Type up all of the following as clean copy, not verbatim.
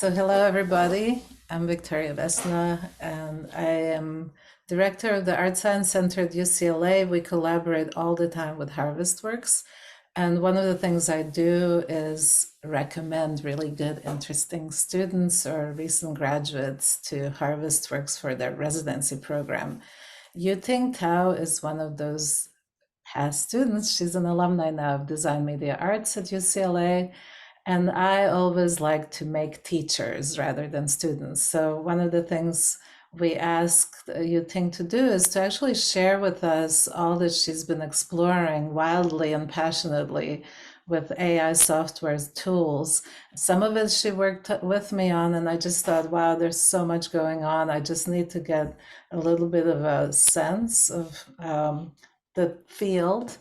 So hello everybody. I'm Victoria Vesna and I am director of the Art Science Center at UCLA. We collaborate all the time with HarvestWorks. And one of the things I do is recommend really good, interesting students or recent graduates to HarvestWorks for their residency program. Yuting Tao is one of those past students. She's an alumni now of Design Media Arts at UCLA. And I always like to make teachers rather than students. So one of the things we asked Yuting to do is to actually share with us all that she's been exploring wildly and passionately with AI software tools. Some of it she worked with me on, and I just thought, wow, there's so much going on. I just need to get a little bit of a sense of the field.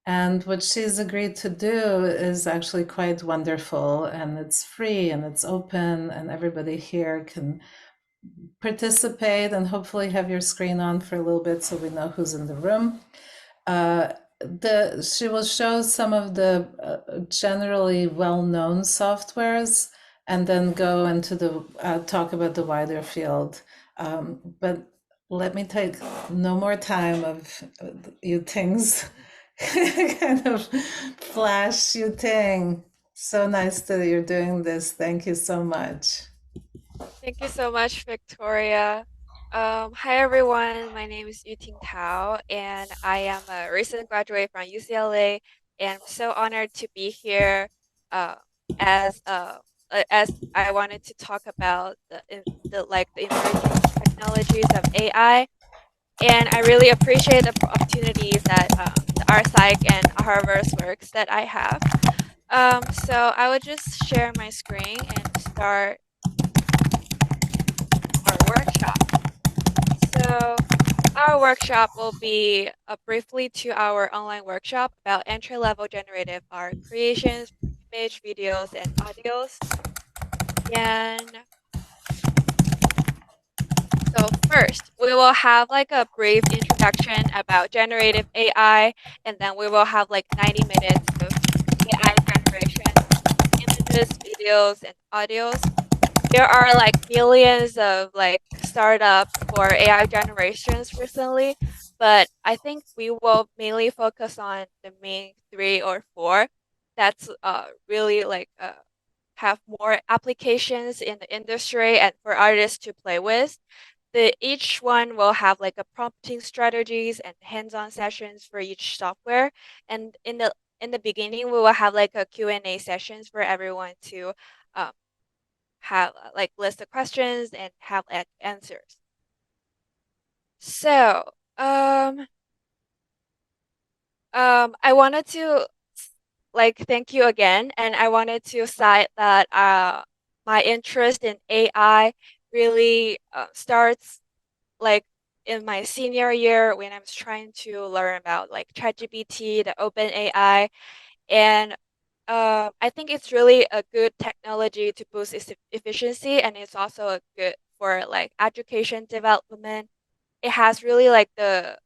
And what she's agreed to do is actually quite wonderful, and it's free and it's open, and everybody here can participate and hopefully have your screen on for a little bit so we know who's in the room. She will show some of the generally well-known softwares and then go into the talk about the wider field. But let me take no more time of you things kind of flash you thing. So nice that you're doing this. Thank you so much. Thank you so much, Victoria. Hi everyone, my name is Yuting Tao, and I am a recent graduate from UCLA, and I'm so honored to be here. Uh, as as I wanted to talk about the emerging technologies of AI, and I really appreciate the opportunities that the RSpsych and Harvard's works that I have. So I would just share my screen and start our workshop. So, our workshop will be a briefly 2-hour online workshop about entry-level generative art creations, image, videos, and audios. And so first, we will have like a brief introduction about generative AI, and then we will have like 90 minutes of AI generation, images, videos, and audios. There are like millions of like startup for AI generations recently, but I think we will mainly focus on the main three or four that's really have more applications in the industry and for artists to play with. Each one will have like a prompting strategies and hands-on sessions for each software, and in the beginning we will have like a Q&A sessions for everyone to um, have like list the questions and have answers. So, I wanted to like thank you again, and I wanted to cite that my interest in AI really starts like in my senior year when I was trying to learn about like ChatGPT, the OpenAI, and I think it's really a good technology to boost its efficiency, and it's also a good for like education development. It has really like a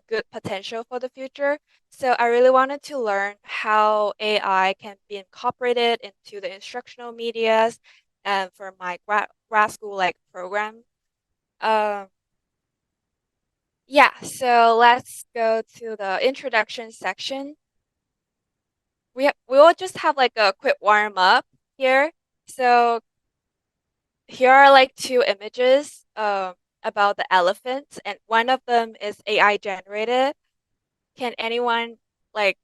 good potential for the future. So I really wanted to learn how AI can be incorporated into the instructional medias and for my grad school like program. Um, yeah, so let's go to the introduction section. We will just have like a quick warm up here. So here are like two images about the elephants, and one of them is AI generated. Can anyone like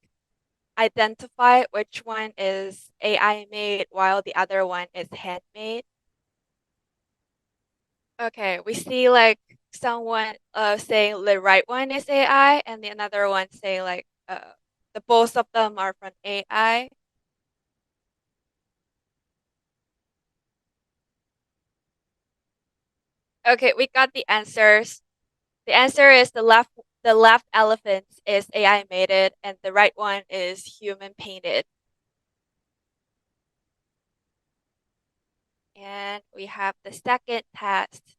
identify which one is AI made while the other one is handmade? Okay, we see like someone saying the right one is AI and the another one say like the both of them are from AI. Okay, we got the answers. The answer is the left elephant is AI made it and the right one is human painted. And we have the second test.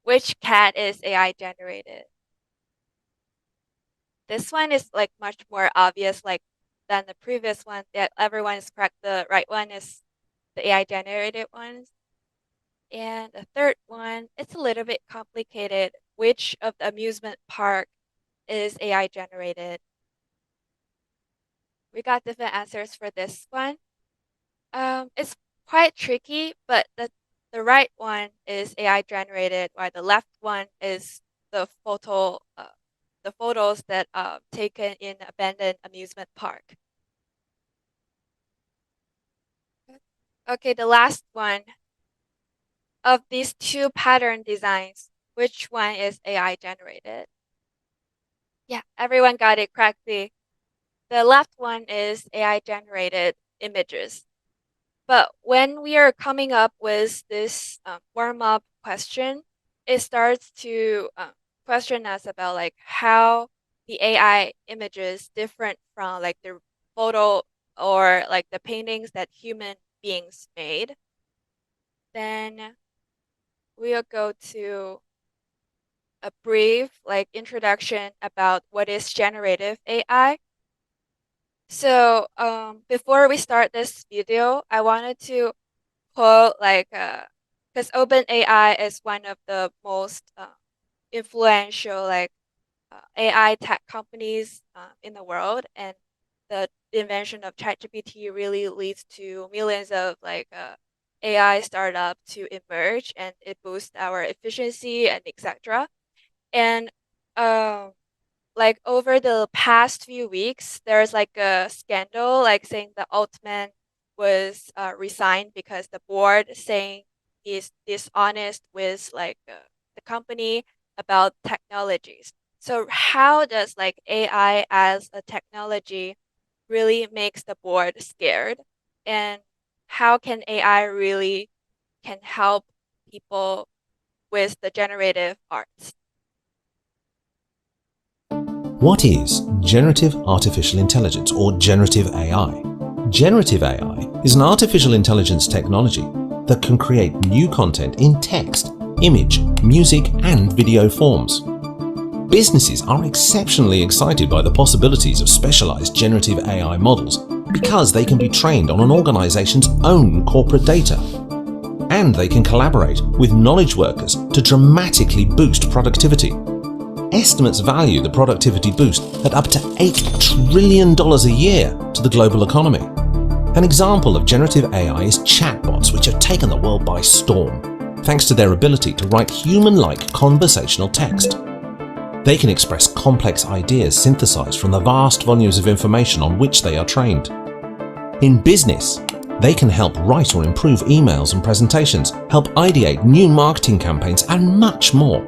Which cat is AI generated? This one is like much more obvious like than the previous one that everyone is correct. The right one is the AI generated ones. And the third one, it's a little bit complicated. Which of the amusement park is AI generated? We got different answers for this one. It's quite tricky, but the right one is AI generated, while the left one is the photos that are taken in abandoned amusement park. Okay, the last one. Of these two pattern designs, which one is AI generated? Yeah, everyone got it correctly. The left one is AI generated images. But when we are coming up with this warm-up question, it starts to question us about like how the AI images different from like the photo or like the paintings that human beings made. Then we'll go to a brief like introduction about what is generative AI. So before we start this video, I wanted to quote like because OpenAI is one of the most influential like AI tech companies in the world, and the invention of ChatGPT really leads to millions of like AI startup to emerge, and it boosts our efficiency and etc. And um like over the past few weeks, there's like a scandal, like saying the Altman was resigned because the board saying he's dishonest with like the company about technologies. So how does like AI as a technology really makes the board scared? And how can AI really can help people with the generative arts? What is generative artificial intelligence, or generative AI? Generative AI is an artificial intelligence technology that can create new content in text, image, music, and video forms. Businesses are exceptionally excited by the possibilities of specialized generative AI models because they can be trained on an organization's own corporate data. And they can collaborate with knowledge workers to dramatically boost productivity. Estimates value the productivity boost at up to $8 trillion a year to the global economy. An example of generative AI is chatbots, which have taken the world by storm, thanks to their ability to write human-like conversational text. They can express complex ideas synthesized from the vast volumes of information on which they are trained. In business, they can help write or improve emails and presentations, help ideate new marketing campaigns, and much more.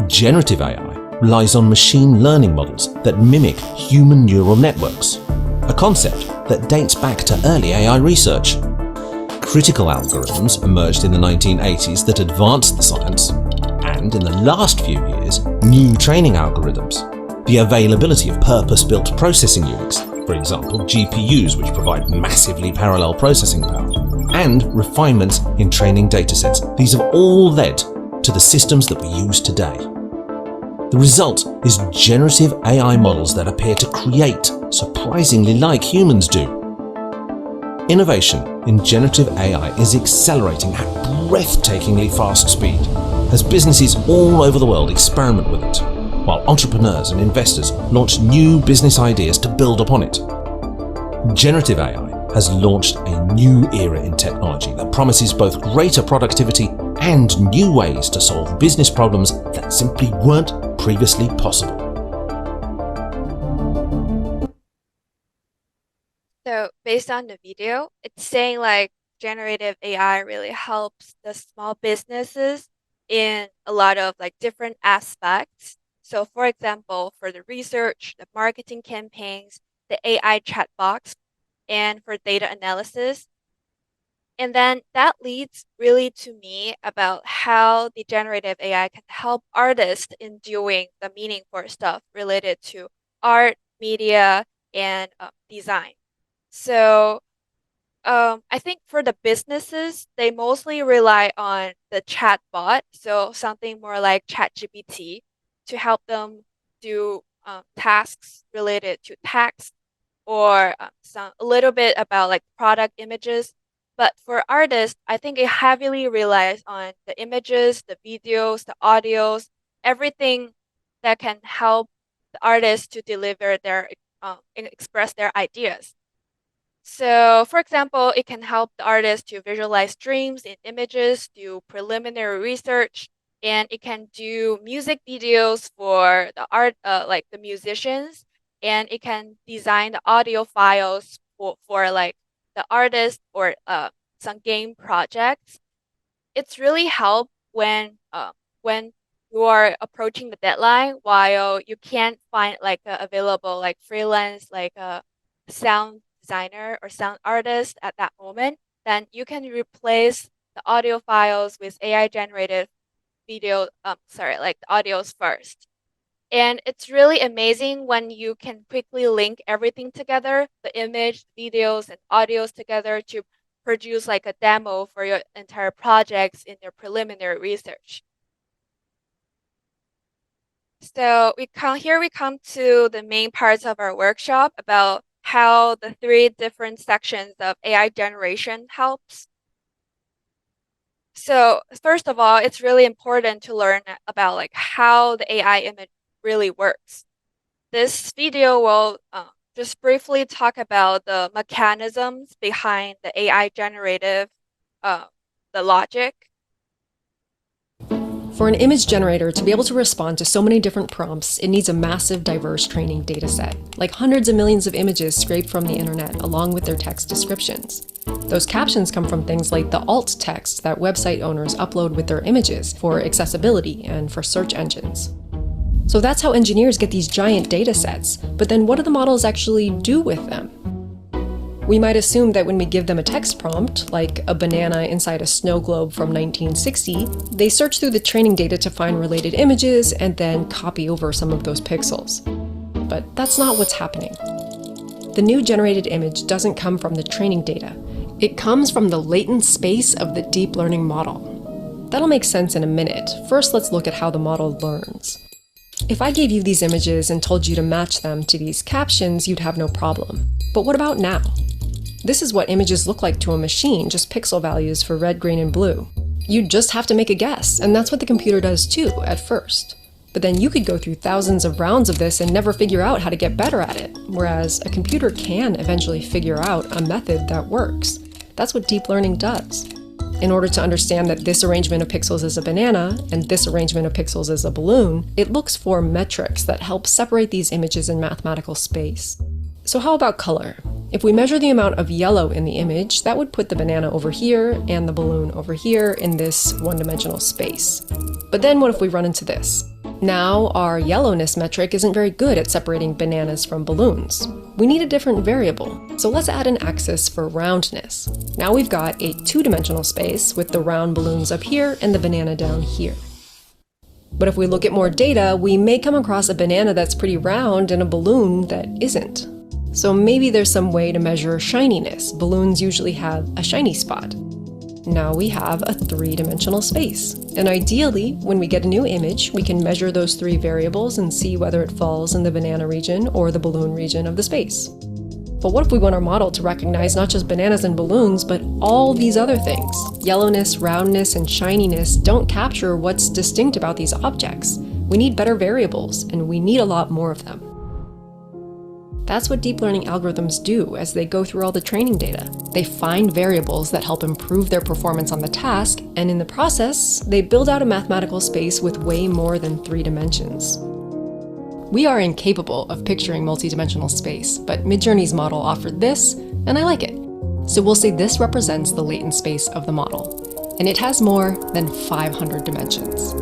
Generative AI relies on machine learning models that mimic human neural networks, a concept that dates back to early AI research. Critical algorithms emerged in the 1980s that advanced the science, and in the last few years, new training algorithms. The availability of purpose-built processing units, for example GPUs, which provide massively parallel processing power, and refinements in training datasets. These have all led to the systems that we use today. The result is generative AI models that appear to create surprisingly like humans do. Innovation in generative AI is accelerating at breathtakingly fast speed as businesses all over the world experiment with it, while entrepreneurs and investors launch new business ideas to build upon it. Generative AI has launched a new era in technology that promises both greater productivity and new ways to solve business problems that simply weren't previously possible. So based on the video, it's saying like generative AI really helps the small businesses in a lot of like different aspects. So for example, for the research, the marketing campaigns, the AI chatbots, and for data analysis. And then that leads really to me about how the generative AI can help artists in doing the meaningful stuff related to art, media, and design. So I think for the businesses, they mostly rely on the chatbot, so something more like ChatGPT, to help them do tasks related to text or a little bit about like product images. But for artists, I think it heavily relies on the images, the videos, the audios, everything that can help the artist to deliver their and express their ideas. So, for example, it can help the artist to visualize dreams in images, do preliminary research, and it can do music videos for the like the musicians, and it can design the audio files for like the artist or some game projects. It's really help when you are approaching the deadline while you can't find like a available like freelance like a sound designer or sound artist at that moment, then you can replace the audio files with AI generated video like the audios first. And it's really amazing when you can quickly link everything together, the image, videos, and audios together to produce like a demo for your entire projects in your preliminary research. So we come to the main parts of our workshop about how the 3 different sections of AI generation helps. So first of all, it's really important to learn about like how the AI image really works. This video will just briefly talk about the mechanisms behind the AI generative, the logic. For an image generator to be able to respond to so many different prompts, it needs a massive, diverse training dataset, like hundreds of millions of images scraped from the internet along with their text descriptions. Those captions come from things like the alt text that website owners upload with their images for accessibility and for search engines. So that's how engineers get these giant datasets, but then what do the models actually do with them? We might assume that when we give them a text prompt, like a banana inside a snow globe from 1960, they search through the training data to find related images and then copy over some of those pixels. But that's not what's happening. The new generated image doesn't come from the training data. It comes from the latent space of the deep learning model. That'll make sense in a minute. First, let's look at how the model learns. If I gave you these images and told you to match them to these captions, you'd have no problem. But what about now? This is what images look like to a machine, just pixel values for red, green, and blue. You just have to make a guess, and that's what the computer does too, at first. But then you could go through thousands of rounds of this and never figure out how to get better at it, whereas a computer can eventually figure out a method that works. That's what deep learning does. In order to understand that this arrangement of pixels is a banana and this arrangement of pixels is a balloon, it looks for metrics that help separate these images in mathematical space. So how about color? If we measure the amount of yellow in the image, that would put the banana over here and the balloon over here in this one-dimensional space. But then what if we run into this? Now our yellowness metric isn't very good at separating bananas from balloons. We need a different variable. So let's add an axis for roundness. Now we've got a two-dimensional space with the round balloons up here and the banana down here. But if we look at more data, we may come across a banana that's pretty round and a balloon that isn't. So maybe there's some way to measure shininess. Balloons usually have a shiny spot. Now we have a three-dimensional space. And ideally, when we get a new image, we can measure those 3 variables and see whether it falls in the banana region or the balloon region of the space. But what if we want our model to recognize not just bananas and balloons, but all these other things? Yellowness, roundness, and shininess don't capture what's distinct about these objects. We need better variables, and we need a lot more of them. That's what deep learning algorithms do as they go through all the training data. They find variables that help improve their performance on the task, and in the process, they build out a mathematical space with way more than 3 dimensions. We are incapable of picturing multi-dimensional space, but Midjourney's model offered this, and I like it. So we'll say this represents the latent space of the model, and it has more than 500 dimensions.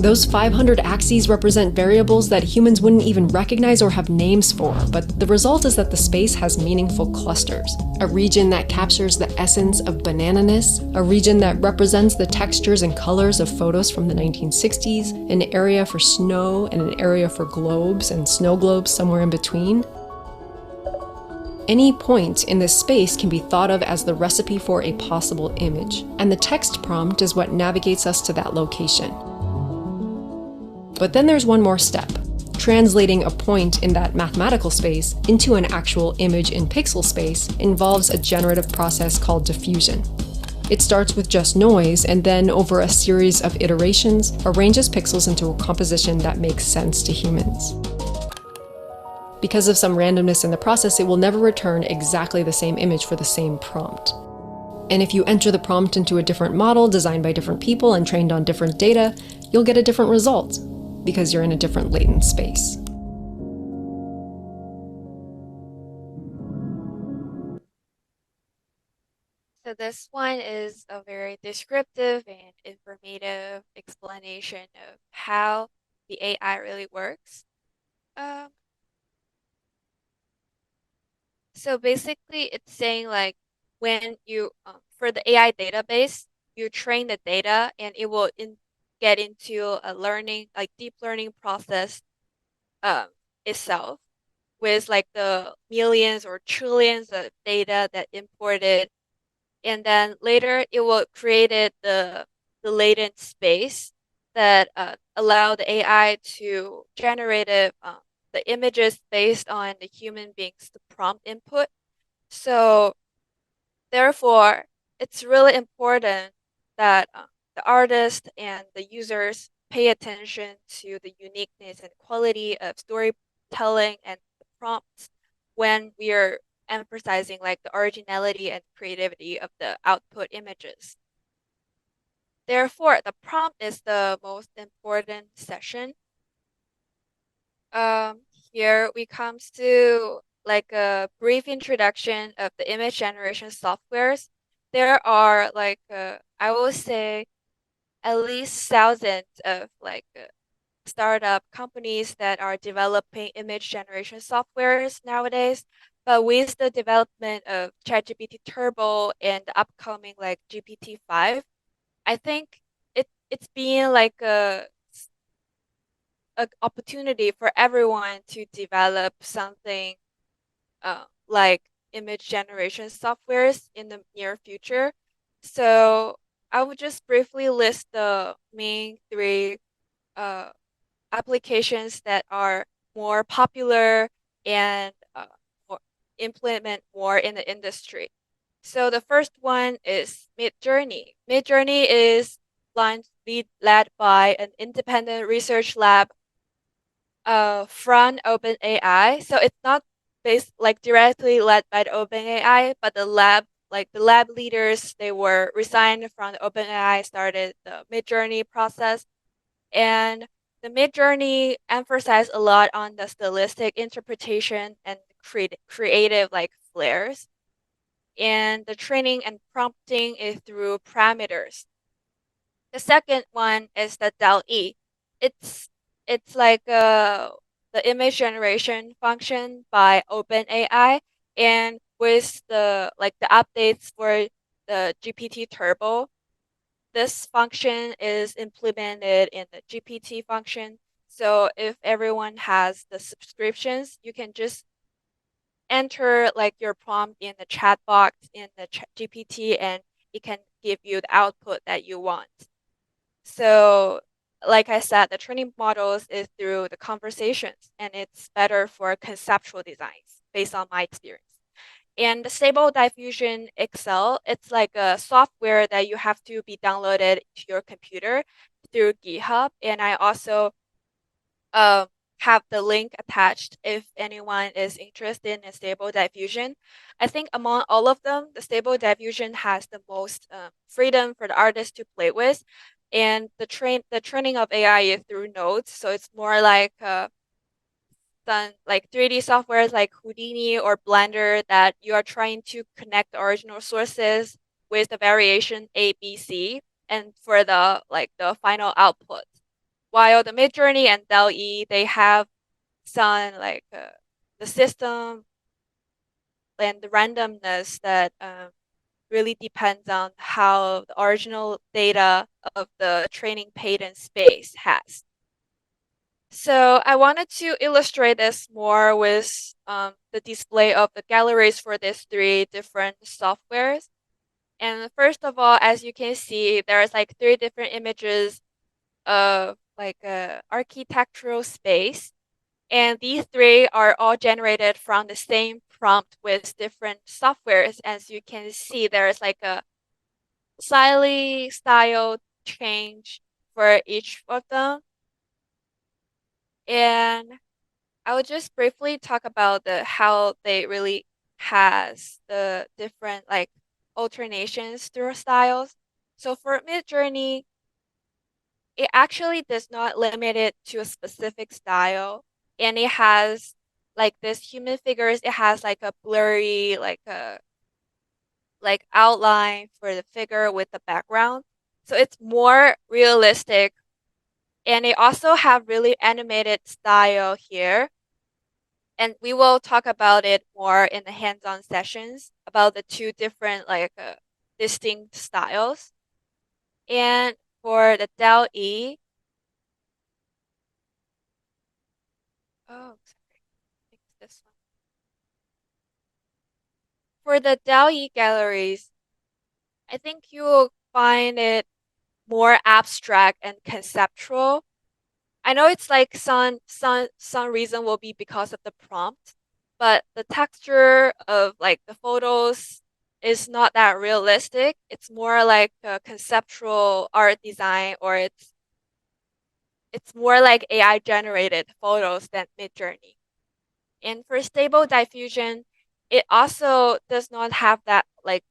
Those 500 axes represent variables that humans wouldn't even recognize or have names for, but the result is that the space has meaningful clusters. A region that captures the essence of banananess, a region that represents the textures and colors of photos from the 1960s, an area for snow and an area for globes and snow globes somewhere in between. Any point in this space can be thought of as the recipe for a possible image, and the text prompt is what navigates us to that location. But then there's one more step. Translating a point in that mathematical space into an actual image in pixel space involves a generative process called diffusion. It starts with just noise and then, over a series of iterations, arranges pixels into a composition that makes sense to humans. Because of some randomness in the process, it will never return exactly the same image for the same prompt. And if you enter the prompt into a different model designed by different people and trained on different data, you'll get a different result, because you're in a different latent space. So this one is a very descriptive and informative explanation of how the AI really works. So basically, it's saying like when you for the AI database, you train the data and it will get into a learning, like deep learning process um, itself with like the millions or trillions of data that imported, and then later it will create the latent space that allow the AI to generate the images based on the human being's prompt input. So therefore, it's really important that the artist and the users pay attention to the uniqueness and quality of storytelling and the prompts when we are emphasizing like the originality and creativity of the output images. Therefore, the prompt is the most important session. Here we comes to like a brief introduction of the image generation softwares. There are like I will say at least thousands of like startup companies that are developing image generation softwares nowadays. But with the development of ChatGPT Turbo and the upcoming like GPT-5, I think it's being like a opportunity for everyone to develop something like image generation softwares in the near future. So I would just briefly list the main three uh, applications that are more popular and more, implement more in the industry. So the first one is Midjourney. Midjourney is led by an independent research lab from OpenAI. So it's not based like directly led by the OpenAI, but the lab, like the lab leaders, they were resigned from the OpenAI, started the Midjourney process, and the Midjourney emphasized a lot on the stylistic interpretation and creative like flares. And the training and prompting is through parameters. The second one is the DALL-E. It's it's like the image generation function by OpenAI, and with the like the updates for the GPT Turbo, this function is implemented in the GPT function. So if everyone has the subscriptions, you can just enter like your prompt in the chat box in the GPT, and it can give you the output that you want. So, like I said, the training models is through the conversations, and it's better for conceptual designs based on my experience. And the Stable Diffusion Excel, it's like a software that you have to be downloaded to your computer through GitHub. And I also have the link attached if anyone is interested in Stable Diffusion. I think among all of them, the Stable Diffusion has the most freedom for the artist to play with. And the training of AI is through nodes, so it's more like done like 3D softwares like Houdini or Blender that you are trying to connect the original sources with the variation A, B, C, and for the like the final output. While the Midjourney and DALL-E, they have some like the system and the randomness that really depends on how the original data of the training patent space has. So I wanted to illustrate this more with the display of the galleries for these three different softwares. And first of all, as you can see, there's like three different images of like a architectural space. And these three are all generated from the same prompt with different softwares. As you can see, there's like a slightly style change for each of them. And I will just briefly talk about how they really has the different like alternations through styles. So for Midjourney, it actually does not limit it to a specific style, and it has like this human figures. It has like a blurry like outline for the figure with the background, so it's more realistic. And they also have really animated style here. And we will talk about it more in the hands-on sessions about the two different distinct styles. And for the DAL-E, oh, sorry, I think it's this one. For the DAL-E galleries, I think you will find it more abstract and conceptual. I know it's like some reason will be because of the prompt, but the texture of like the photos is not that realistic. It's more like a conceptual art design, or it's more like AI generated photos than Midjourney. And for stable diffusion, it also does not have that like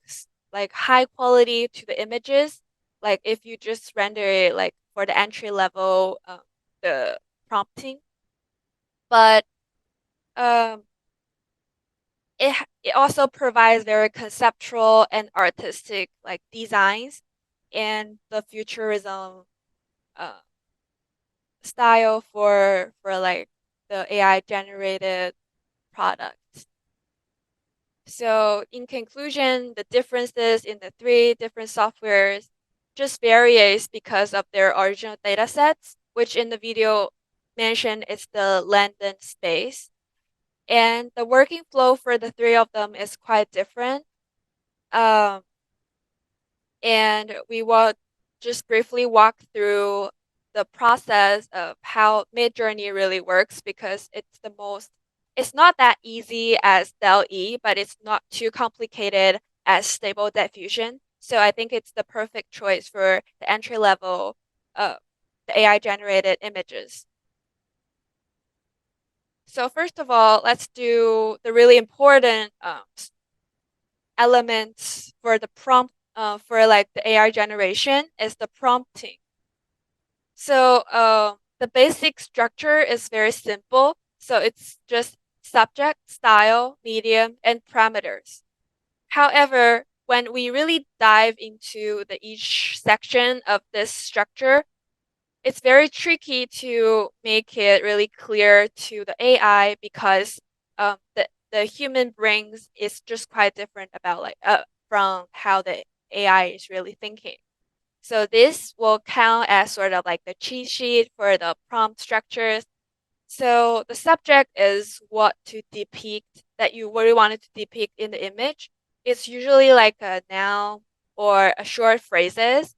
high quality to the images. Like if you just render it like for the entry level, the prompting, but um, it also provides very conceptual and artistic like designs and the futurism uh, style for like the AI generated products. So in conclusion, the differences in the three different softwares just varies because of their original data sets, which in the video mentioned is the length and space. And the working flow for the three of them is quite different. Um, and we will just briefly walk through the process of how Midjourney really works, because it's not that easy as DALL-E, but it's not too complicated as Stable Diffusion. So I think it's the perfect choice for the entry level, the AI generated images. So first of all, let's do the really important elements for the prompt for like the AI generation is the prompting. So the basic structure is very simple. So it's just subject, style, medium, and parameters. However, when we really dive into each section of this structure, it's very tricky to make it really clear to the AI, because the human brains is just quite different about from how the AI is really thinking. So this will count as sort of like the cheat sheet for the prompt structures. So the subject is what to depict that you really wanted to depict in the image. It's usually like a noun or a short phrases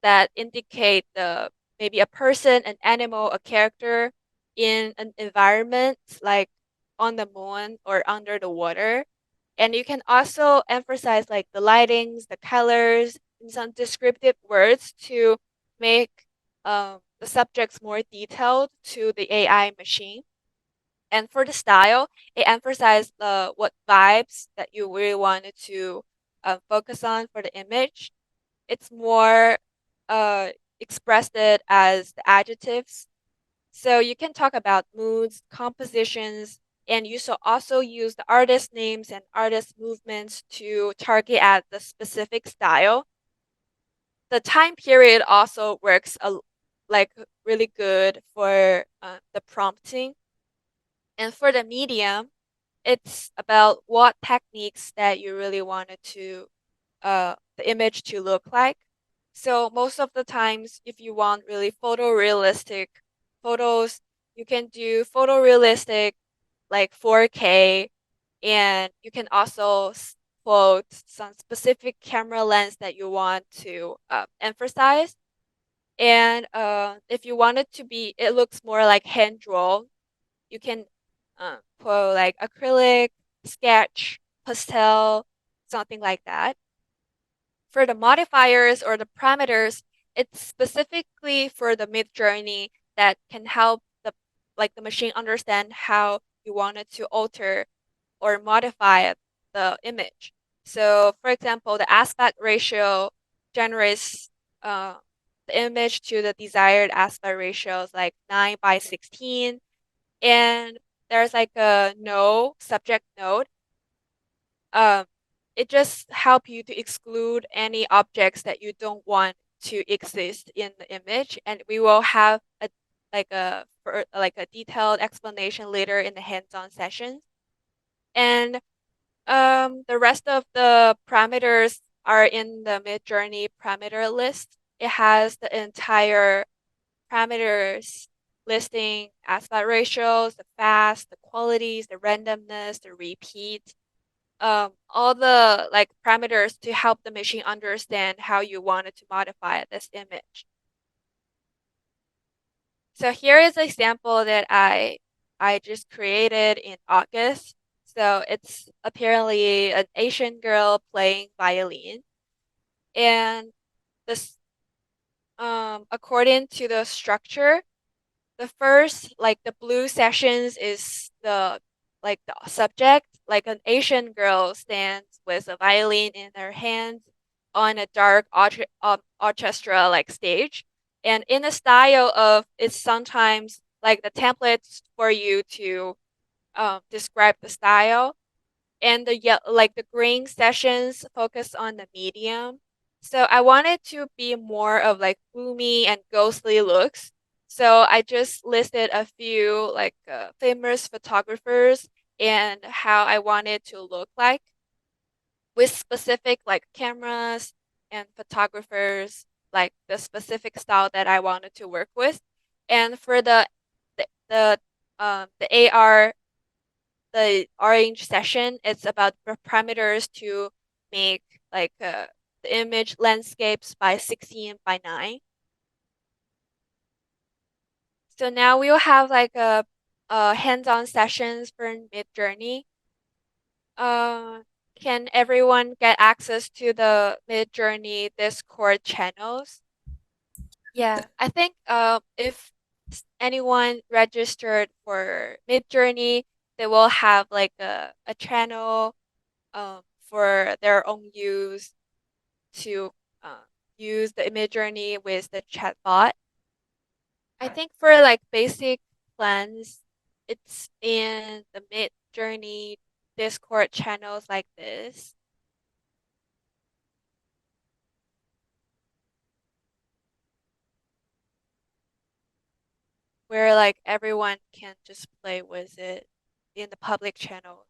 that indicate the maybe a person, an animal, a character in an environment like on the moon or under the water. And you can also emphasize like the lightings, the colors, and some descriptive words to make the subjects more detailed to the AI machine. And for the style, it emphasizes what vibes that you really wanted to focus on for the image. It's more uh, expressed it as the adjectives. So you can talk about moods, compositions, and you also use the artist names and artist movements to target at the specific style. The time period also works like really good for the prompting. And for the medium, it's about what techniques that you really wanted to the image to look like. So most of the times, if you want really photorealistic photos, you can do photorealistic like 4K, and you can also quote some specific camera lens that you want to emphasize. And if you want it to be, it looks more like hand drawn. you can put like acrylic, sketch, pastel, something like that. For the modifiers or the parameters, it's specifically for the Midjourney that can help the machine understand how you wanted to alter or modify the image. So, for example, the aspect ratio generates the image to the desired aspect ratios like 9:16, and there's like a no subject node. Um, it just help you to exclude any objects that you don't want to exist in the image, and we will have a detailed explanation later in the hands-on sessions. And the rest of the parameters are in the Midjourney parameter list. It has the entire parameters listing aspect ratios, the fast, the qualities, the randomness, the repeat, all the like parameters to help the machine understand how you wanted to modify this image. So here is a sample that I just created in August. So it's apparently an Asian girl playing violin, and this according to the structure, the first like the blue sections is the subject, like an Asian girl stands with a violin in her hand on a dark orchestra like stage, and in the style of it's sometimes like the templates for you to describe the style, and the green sessions focus on the medium. So I wanted to be more of like gloomy and ghostly looks. So I just listed a few like famous photographers and how I wanted to look like with specific like cameras and photographers, like the specific style that I wanted to work with. And for the AR, the orange session, it's about the parameters to make like the image landscapes by 16:9. So now we'll have like a hands-on sessions for Midjourney. Can everyone get access to the Midjourney Discord channels? Yeah, I think if anyone registered for Midjourney, they will have like a channel for their own use to use the Midjourney with the chatbot. I think for like basic plans, it's in the Midjourney Discord channels like this. Where like everyone can just play with it in the public channels.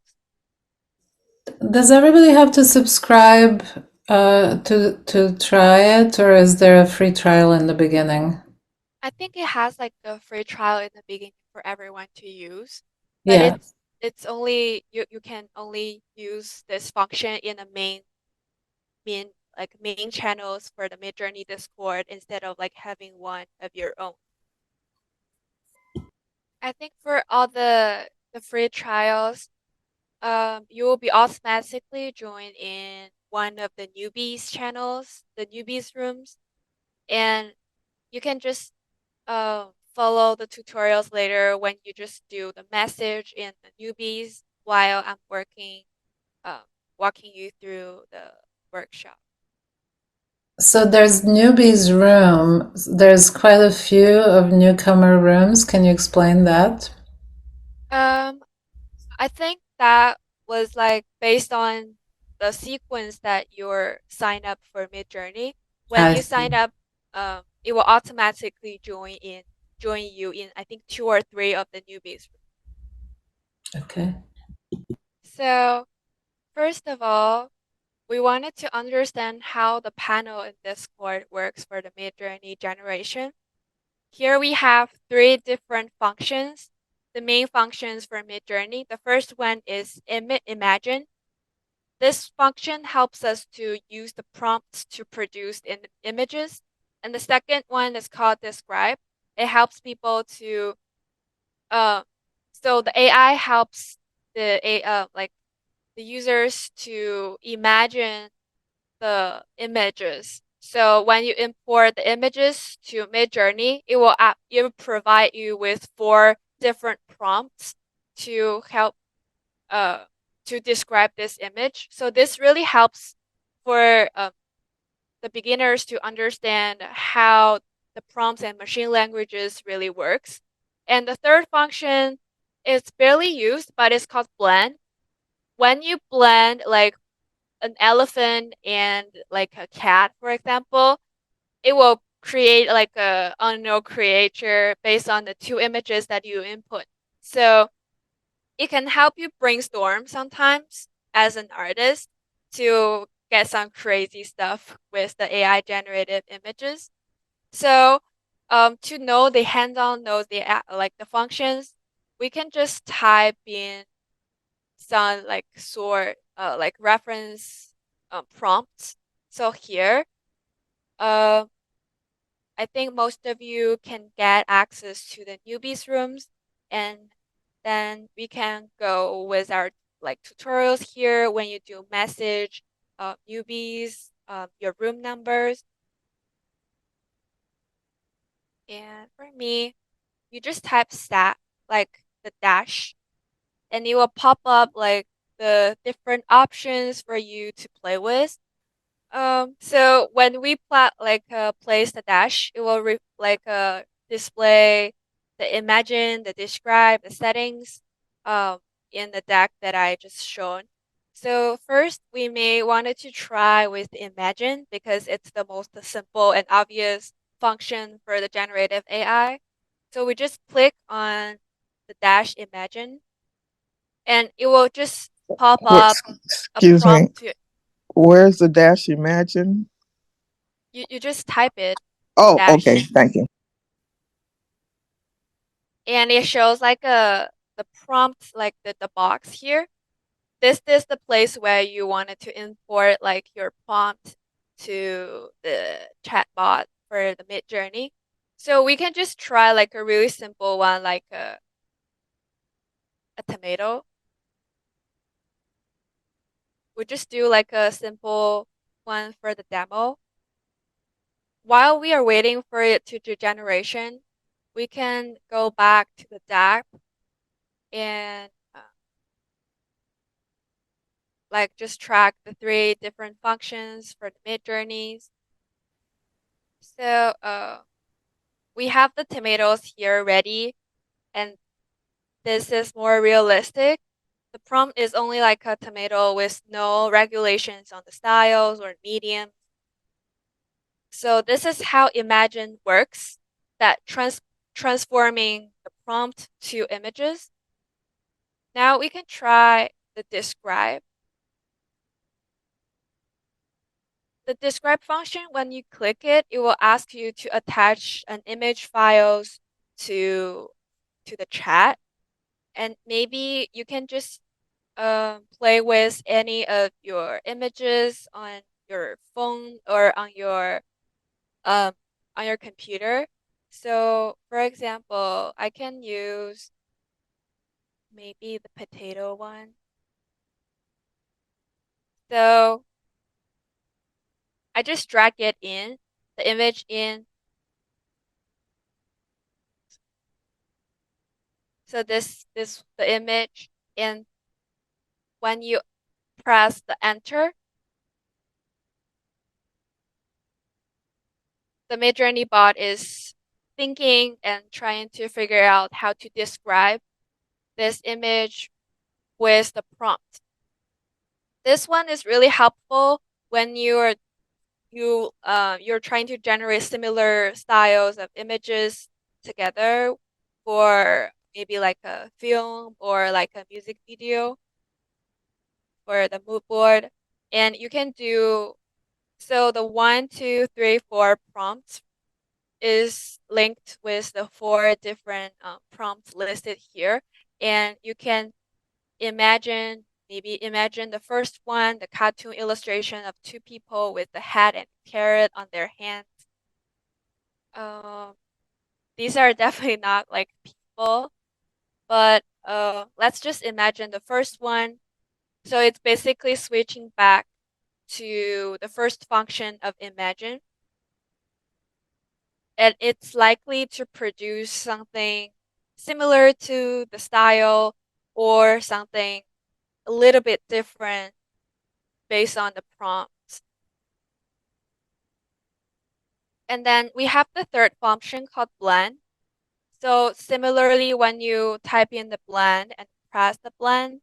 Does everybody have to subscribe to try it, or is there a free trial in the beginning? I think it has like a free trial in the beginning for everyone to use, but Yeah. it's only you can only use this function in the main channels for the Midjourney Discord instead of like having one of your own. I think for all the free trials, you will be automatically joined in one of the newbies channels, the newbies rooms, and you can just follow the tutorials later when you just do the message in the newbies while I'm walking you through the workshop. So there's newbies room. There's quite a few of newcomer rooms. Can you explain that? I think that was like based on the sequence that you're signed up for Midjourney. When I you see. sign up, it will automatically join you in I think 2 or 3 of the newbies. Okay. So first of all, we wanted to understand how the panel in Discord works for the Midjourney generation. Here we have 3 different functions. The main functions for Midjourney. The first one is imagine. This function helps us to use the prompts to produce images. And the second one is called describe. It helps people to So the AI helps like the users to imagine the images. So when you import the images to Midjourney, it will provide you with 4 different prompts to help to describe this image. So this really helps for the beginners to understand how the prompts and machine languages really works. And the third function is barely used, but it's called blend. When you blend like an elephant and like a cat, for example, it will create like a unknown creature based on the 2 images that you input. So it can help you brainstorm sometimes as an artist to get some crazy stuff with the AI generated images. So to know the hands-on knows like the functions, we can just type in some like reference prompts. So here, uh, I think most of you can get access to the newbies rooms, and then we can go with our like tutorials here when you do message newbies, your room numbers. And for me, you just type stat like the dash, and it will pop up like the different options for you to play with. So when we place the dash, it will display the imagine, the describe, the settings, in the deck that I just shown. So first, we may wanted to try with the imagine because it's the most simple and obvious function for the generative AI. So we just click on the dash imagine, and it will just pop up a Excuse me. prompt to Where's the dash imagine? you just type it Oh, dash, okay. Thank you. and it shows like the prompt like the box here. This is the place where you wanted to import like your prompt to the chatbot for the Midjourney. So we can just try like a really simple one like a tomato. We just do like a simple one for the demo. While we are waiting for it to do generation, we can go back to the DAP and like just track the 3 different functions for the Midjourneys. So we have the tomatoes here ready, and this is more realistic. The prompt is only like a tomato with no regulations on the styles or medium. So this is how Imagine works, that transforming the prompt to images. Now we can try the describe. The describe function, when you click it, it will ask you to attach an image files to the chat. And maybe you can just play with any of your images on your phone or um, on your computer. So for example, I can use maybe the potato one. So I just drag it in, the image in. So this the image, and when you press the enter, the Midjourney bot is thinking and trying to figure out how to describe this image with the prompt. This one is really helpful when you're trying to generate similar styles of images together for maybe like a film or like a music video for the mood board. And you can do so the 1, 2, 3, 4 prompts is linked with the 4 different prompts listed here, and you can imagine the first one, the cartoon illustration of 2 people with the hat and carrot on their hands. These are definitely not like people, but let's just imagine the first one. So it's basically switching back to the first function of imagine. And it's likely to produce something similar to the style or something a little bit different based on the prompts. And then we have the third function called blend. So similarly, when you type in the blend and press the blend,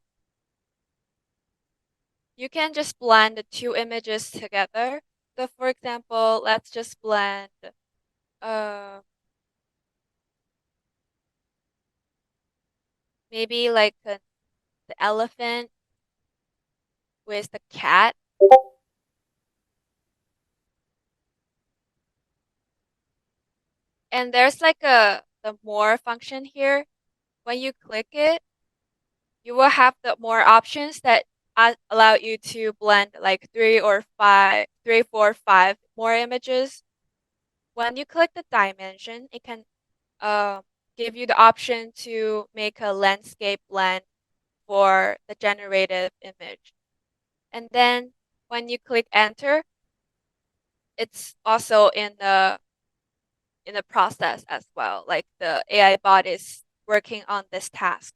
you can just blend the two images together. So for example, let's just blend maybe like the elephant with the cat. And there's like the more function here. When you click it, you will have the more options that allow you to blend like 3 or 5, 3, 4, 5 more images. When you click the dimension, it can give you the option to make a landscape blend for the generative image. And then when you click enter, it's also in the process as well. Like the AI bot is working on this task.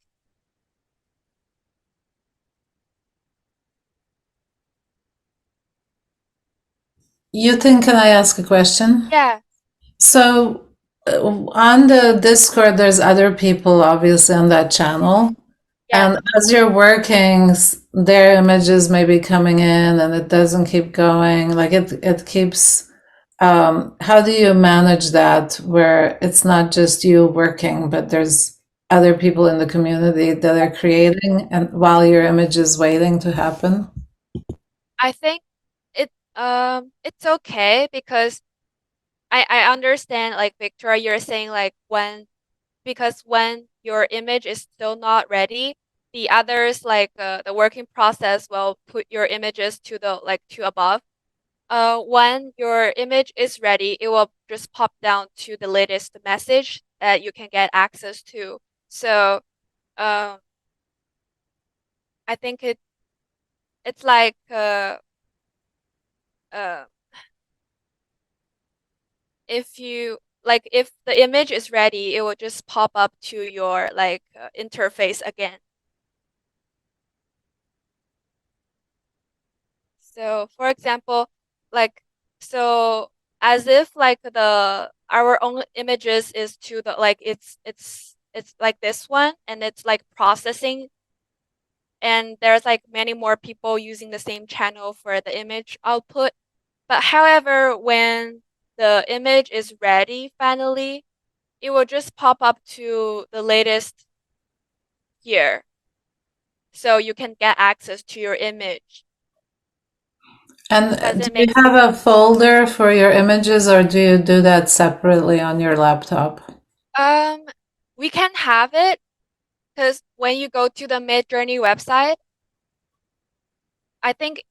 Yuting, can I ask a question? Yeah. So on the Discord, there's other people obviously on that channel. Yeah. And as you're working, their images may be coming in and it doesn't keep going. Like it keeps, how do you manage that where it's not just you working, but there's other people in the community that are creating and while your image is waiting to happen? I think it's okay because I understand like Victoria, you're saying like because when your image is still not ready, the others like the working process will put your images to the to above. When your image is ready, it will just pop down to the latest message that you can get access to. So um I think it's like uh if you if the image is ready, it will just pop up to your interface again. So for example, like so as if like the our own images is to the it's like this one and it's like processing, and there's like many more people using the same channel for the image output. But however, when the image is ready finally, it will just pop up to the latest here. So you can get access to your image. And Does do it you make have sense? a folder for your images or do you do that separately on your laptop? We can have it because when you go to the Midjourney website, I think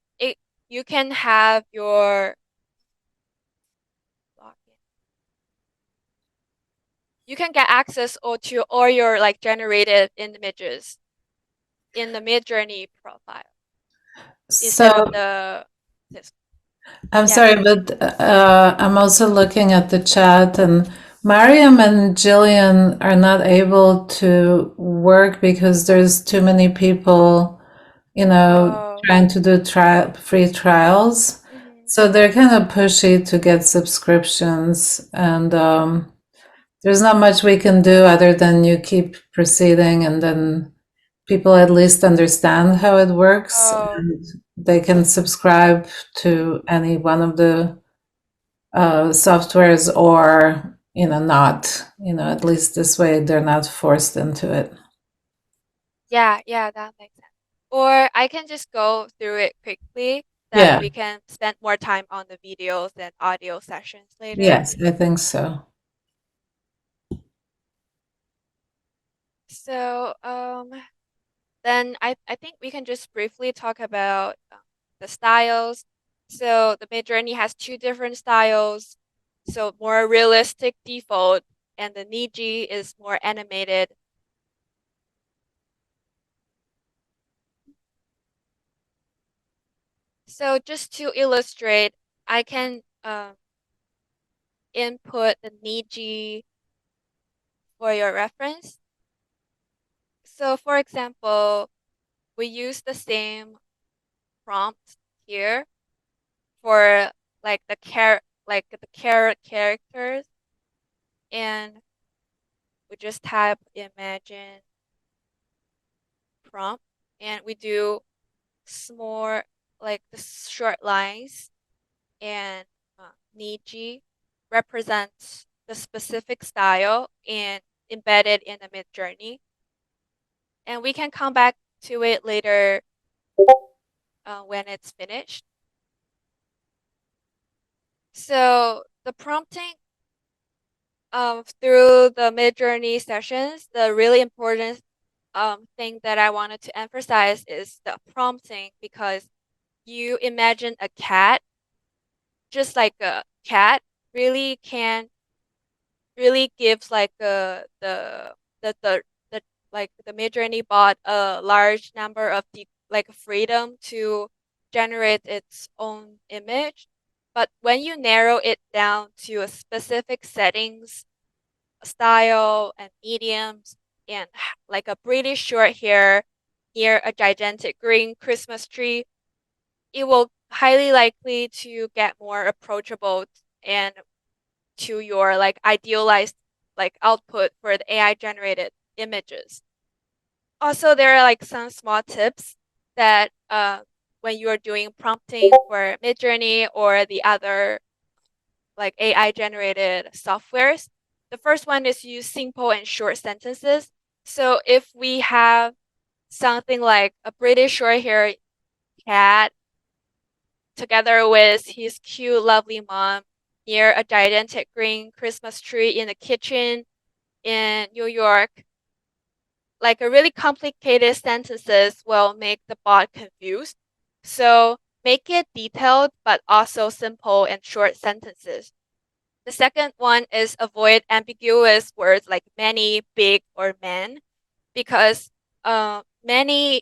you can have your login. You can get access to all your like generated images in the Midjourney profile instead of So this. I'm Yeah. sorry, but I'm also looking at the chat, and Mariam and Jillian are not able to work because there's too many people, Oh. trying to do free trials. Mhm. So they're kind of pushy to get subscriptions, and there's not much we can do other than you keep proceeding, and then people at least understand how it works, Oh. and they can subscribe to any one of the softwares or not, at least this way they're not forced into it. Yeah, that makes sense. Or I can just go through it quickly, then Yeah. we can spend more time on the videos and audio sessions later. Yes, I think so. So then I think we can just briefly talk about the styles. So the Midjourney has two different styles. So more realistic default, and the Niji is more animated. So just to illustrate, I can input the Niji for your reference. So for example, we use the same prompt here for like the characters, and we just type imagine prompt, and we do small like the short lines, and Niji represents the specific style and embedded in the Midjourney. And we can come back to it later when it's finished. So the prompting through the Midjourney sessions, the really important thing that I wanted to emphasize is the prompting, because you imagine a cat, just like a cat, really gives like the like the Midjourney bot a large number of like freedom to generate its own image. But when you narrow it down to a specific settings, style, and mediums, and like a British short hair near a gigantic green Christmas tree, it will highly likely to get more approachable and to your like idealized like output for the AI generated images. Also, there are like some small tips that when you are doing prompting for Midjourney or the other like AI generated softwares. The first one is use simple and short sentences. So if we have something like a British short hair cat together with his cute, lovely mom near a gigantic green Christmas tree in the kitchen in New York, like a really complicated sentences will make the bot confused. So make it detailed, but also simple and short sentences. The second one is avoid ambiguous words like many, big, or man, because many,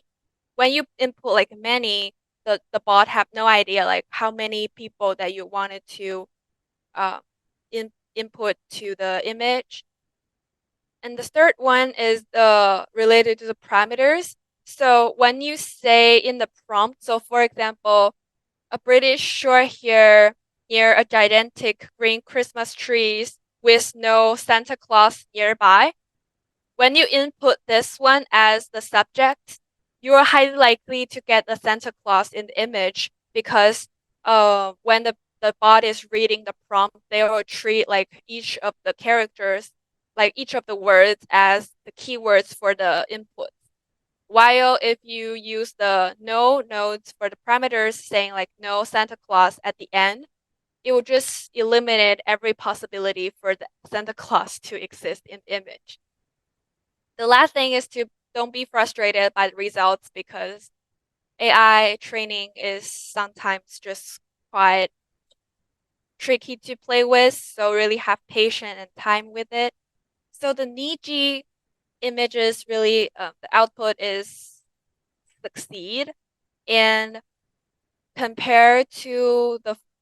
when you input like many, the bot have no idea like how many people that you wanted to input to the image. And the third one is related to the parameters. So when you say in the prompt, so for example, a British short hair near a gigantic green Christmas trees with no Santa Claus nearby. When you input this one as the subject, you are highly likely to get the Santa Claus in the image, because when the bot is reading the prompt, they will treat like each of the characters, like each of the words as the keywords for the input. While if you use the no nodes for the parameters, saying like no Santa Claus at the end, it will just eliminate every possibility for the Santa Claus to exist in the image. The last thing is to don't be frustrated by the results, because AI training is sometimes just quite tricky to play with, so really have patience and time with it. So the Niji images really, the output is succeed, and compared to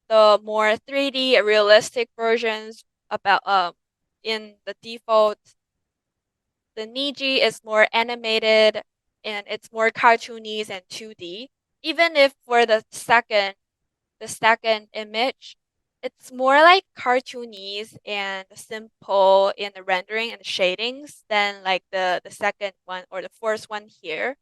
the more 3D realistic versions about in the default, the Niji is more animated and it's more cartoony and 2D. Even if for the second image, it's more like cartoonies and simple in the rendering and shadings than like the second one or the first one here.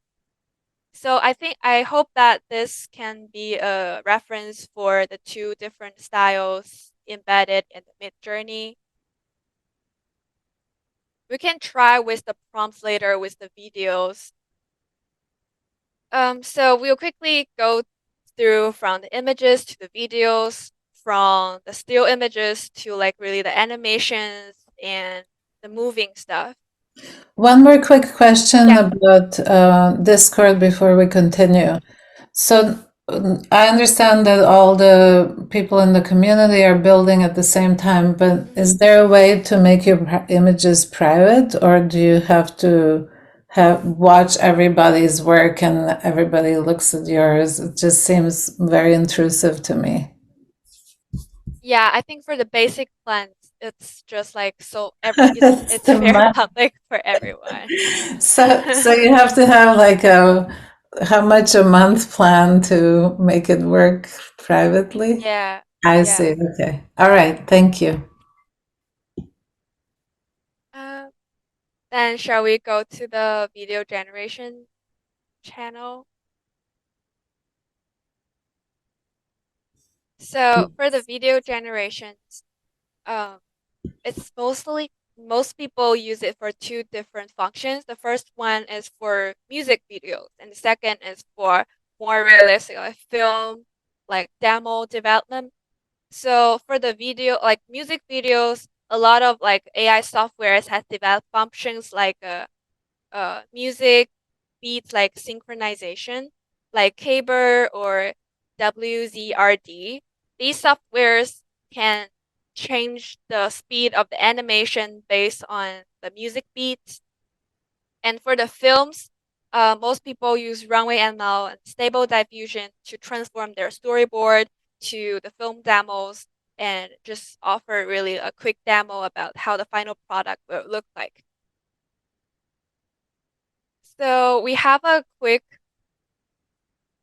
So I hope that this can be a reference for the two different styles embedded in the Midjourney. We can try with the prompts later with the videos. So we'll quickly go through from the images to the videos, from the still images to like really the animations and the moving stuff. One more quick question Yeah. about Discord before we continue. So I understand that all the people in the community are building at the same time, but is there a way to make your images private, or do you have to watch everybody's work and everybody looks at yours. It just seems very intrusive to me. Yeah, I think for the basic plans, it's just like it's too very much. public for everyone. So you have to have like a how much a month plan to make it work privately? Yeah, I yeah. see. Okay. All right. Thank you. Uh, then shall we go to the video generation channel? So for the video generations, um, it's most people use it for two different functions. The first one is for music videos, and the second is for more realistic like film, like demo development. So for the video, like music videos, a lot of like AI softwares has developed functions like music beats like synchronization, like Caber or WZRD. These softwares can change the speed of the animation based on the music beats. And for the films, most people use RunwayML and Stable Diffusion to transform their storyboard to the film demos and just offer really a quick demo about how the final product will look like. So we have a quick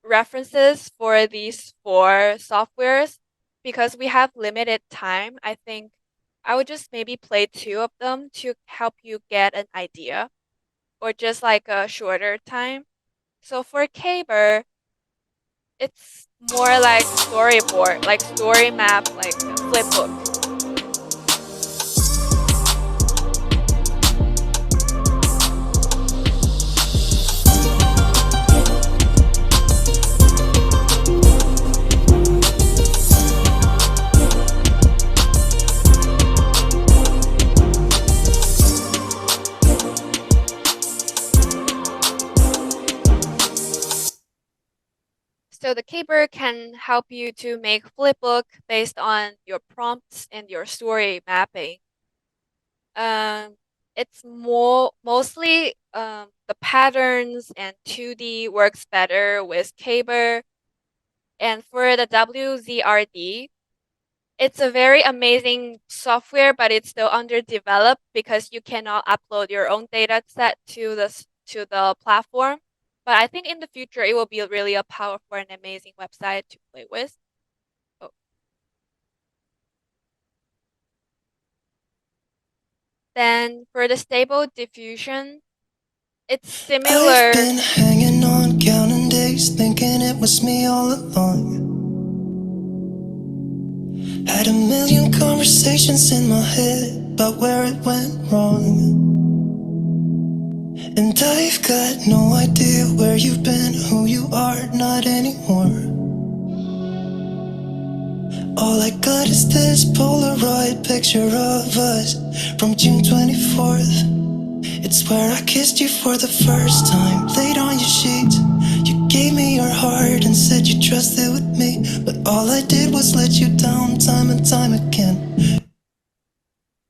references for these four softwares because we have limited time. I think I would just maybe play two of them to help you get an idea or just like a shorter time. So for Caber, it's more like storyboard, like story map, like a flipbook. So the Caber can help you to make flipbook based on your prompts and your story mapping. It's mostly the patterns and 2D works better with Caber. And for the WZRD, it's a very amazing software, but it's still underdeveloped because you cannot upload your own data set to the platform. But I think in the future it will be really a powerful and amazing website to play with. Oh. Then for the stable diffusion, it's similar. I've been hanging on, counting days, thinking it was me all along. Had a million conversations in my head about where it went wrong. And I've got no idea where you've been, who you are, not anymore. All I got is this Polaroid picture of us from June 24th. It's where I kissed you for the first time, laid on your sheets. You gave me your heart and said you trusted with me, but all I did was let you down time and time again.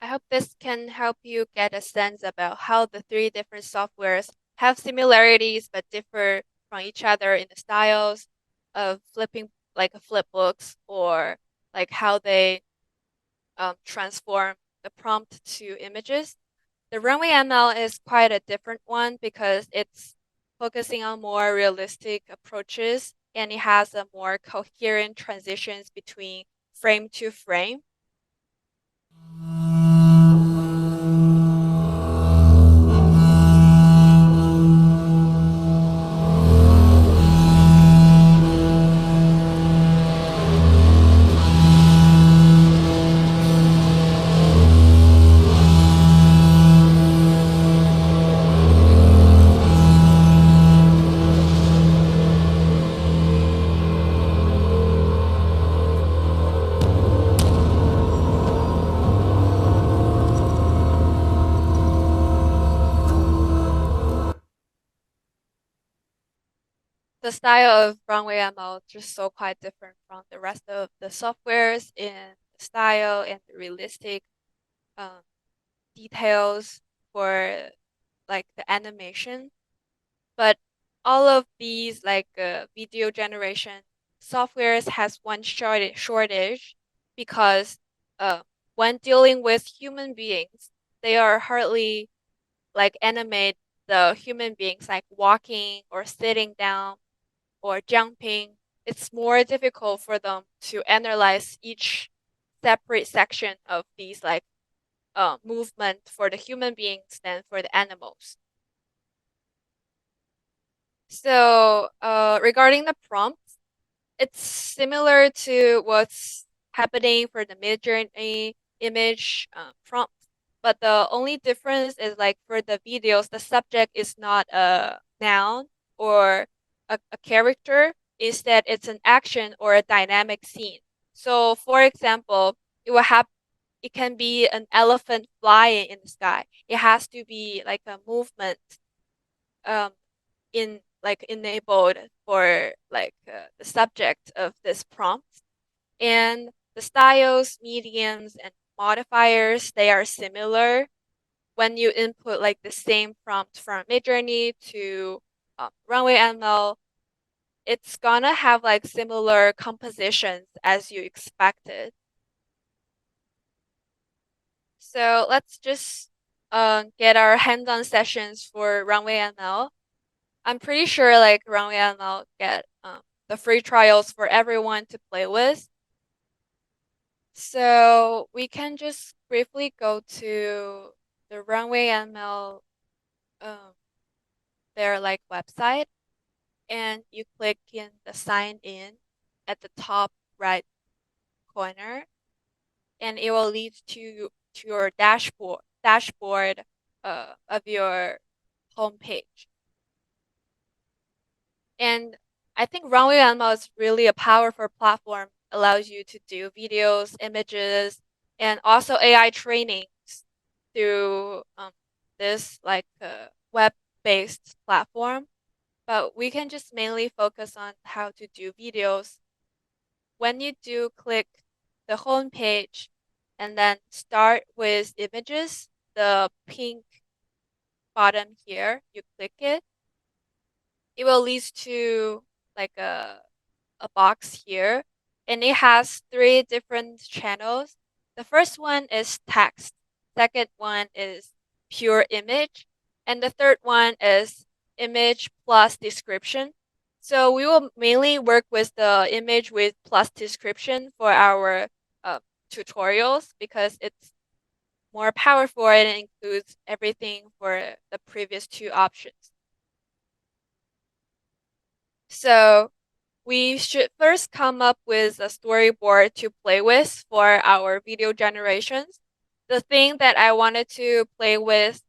I hope this can help you get a sense about how the three different softwares have similarities but differ from each other in the styles of flipping like a flip books or like how they transform the prompt to images. The Runway ML is quite a different one because it's focusing on more realistic approaches and it has a more coherent transitions between frame to frame. The style of Runway ML is just so quite different from the rest of the softwares in the style and the realistic um, details for like the animation. But all of these like video generation softwares has one shortage because when dealing with human beings, they are hardly like animate the human beings like walking or sitting down or jumping. It's more difficult for them to analyze each separate section of these like movement for the human beings than for the animals. So regarding the prompts, it's similar to what's happening for the Midjourney image prompt, but the only difference is like for the videos, the subject is not a noun or a character. Instead, it's an action or a dynamic scene. So, for example, it can be an elephant flying in the sky. It has to be like a movement um, enabled for like the subject of this prompt, and the styles, mediums, and modifiers, they are similar when you input like the same prompt from Midjourney to RunwayML. It's gonna have like similar compositions as you expected. So let's just get our hands-on sessions for RunwayML. I'm pretty sure like RunwayML get the free trials for everyone to play with. So we can just briefly go to the RunwayML their like website, and you click in the sign in at the top right corner, and it will lead to your dashboard of your homepage. And I think RunwayML is really a powerful platform, allows you to do videos, images, and also AI trainings through this like web-based platform. But we can just mainly focus on how to do videos. When you do click the home page and then start with images, the pink button here, you click it, it will lead to like a box here, and it has three different channels. The first one is text, second one is pure image, and the third one is image plus description. So we will mainly work with the image with plus description for our tutorials because it's more powerful and it includes everything for the previous two options. So we should first come up with a storyboard to play with for our video generations. The thing that I wanted to play with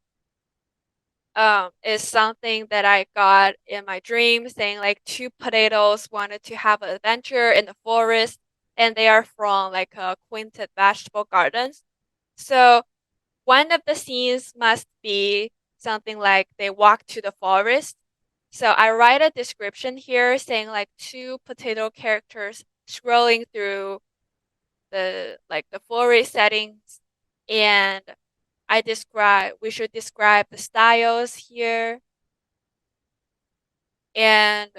is something that I got in my dream, saying like two potatoes wanted to have an adventure in the forest, and they are from like a quintet vegetable gardens. So one of the scenes must be something like they walk to the forest. So I write a description here saying like two potato characters scrolling through the forest settings, and we should describe the styles here, and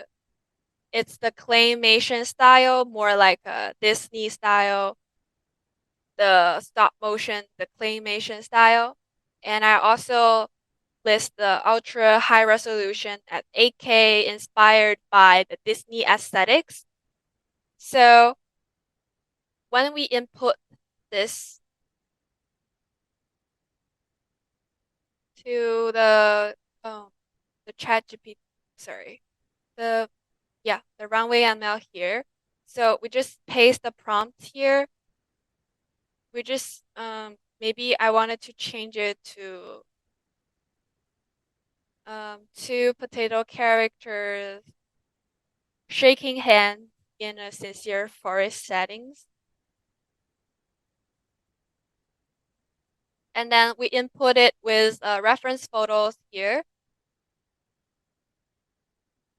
it's the claymation style, more like a Disney style, the stop motion, the claymation style. And I also list the ultra high resolution at 8K inspired by the Disney aesthetics. So when we input this to the ChatGPT, sorry, the RunwayML here. So we just paste the prompt here. We just maybe I wanted to change it to two potato characters shaking hands in a sincere forest settings. And then we input it with reference photos here.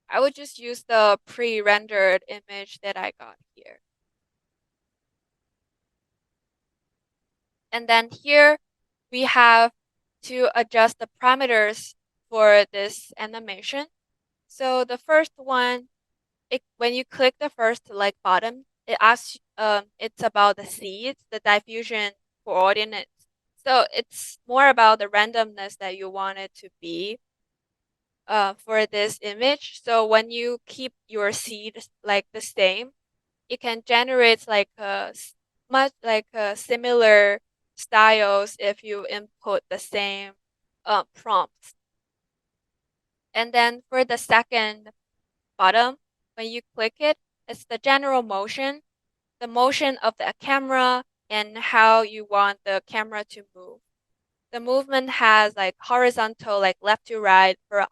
I would just use the pre-rendered image that I got here. And then here we have to adjust the parameters for this animation. So the first one, when you click the first like bottom, it asks it's about the seeds, the diffusion coordinates. So it's more about the randomness that you want it to be for this image. So when you keep your seed like the same, it can generate like much like similar styles if you input the same prompts. And then for the second bottom, when you click it, it's the general motion, the motion of the camera and how you want the camera to move. The movement has like horizontal, like left to right, for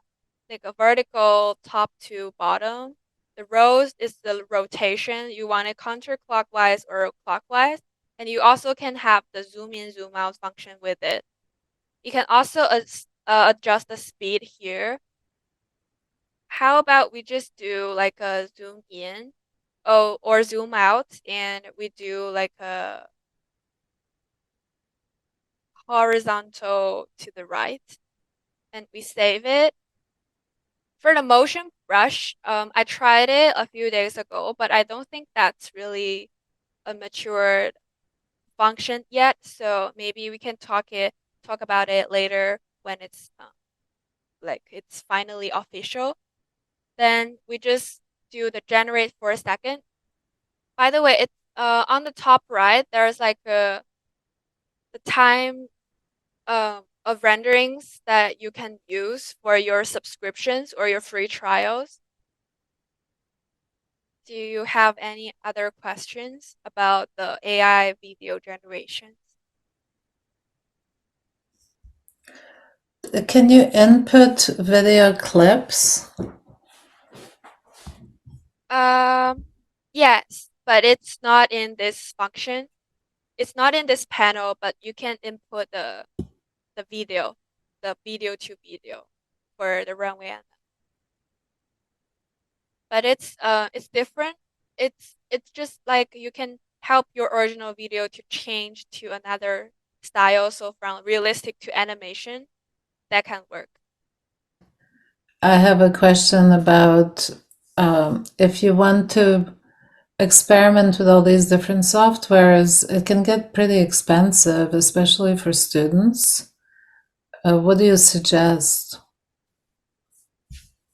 like a vertical top to bottom. The rows is the rotation. You want it counterclockwise or clockwise. And you also can have the zoom in, zoom out function with it. You can also adjust the speed here. How about we just do like a zoom in or zoom out and we do like a horizontal to the right and we save it. For the motion brush, I tried it a few days ago, but I don't think that's really a matured function yet. So maybe we can talk about it later when it's like it's finally official. Then we just do the generate for a second. By the way, it's on the top right. There's like the time of renderings that you can use for your subscriptions or your free trials. Do you have any other questions about the AI video generations? Can you input video clips? Yes, but it's not in this function. It's not in this panel, but you can input the video, the video to video for the runway. But it's different. It's just like you can help your original video to change to another style. So from realistic to animation, that can work. I have a question about if you want to experiment with all these different softwares, it can get pretty expensive, especially for students. What do you suggest?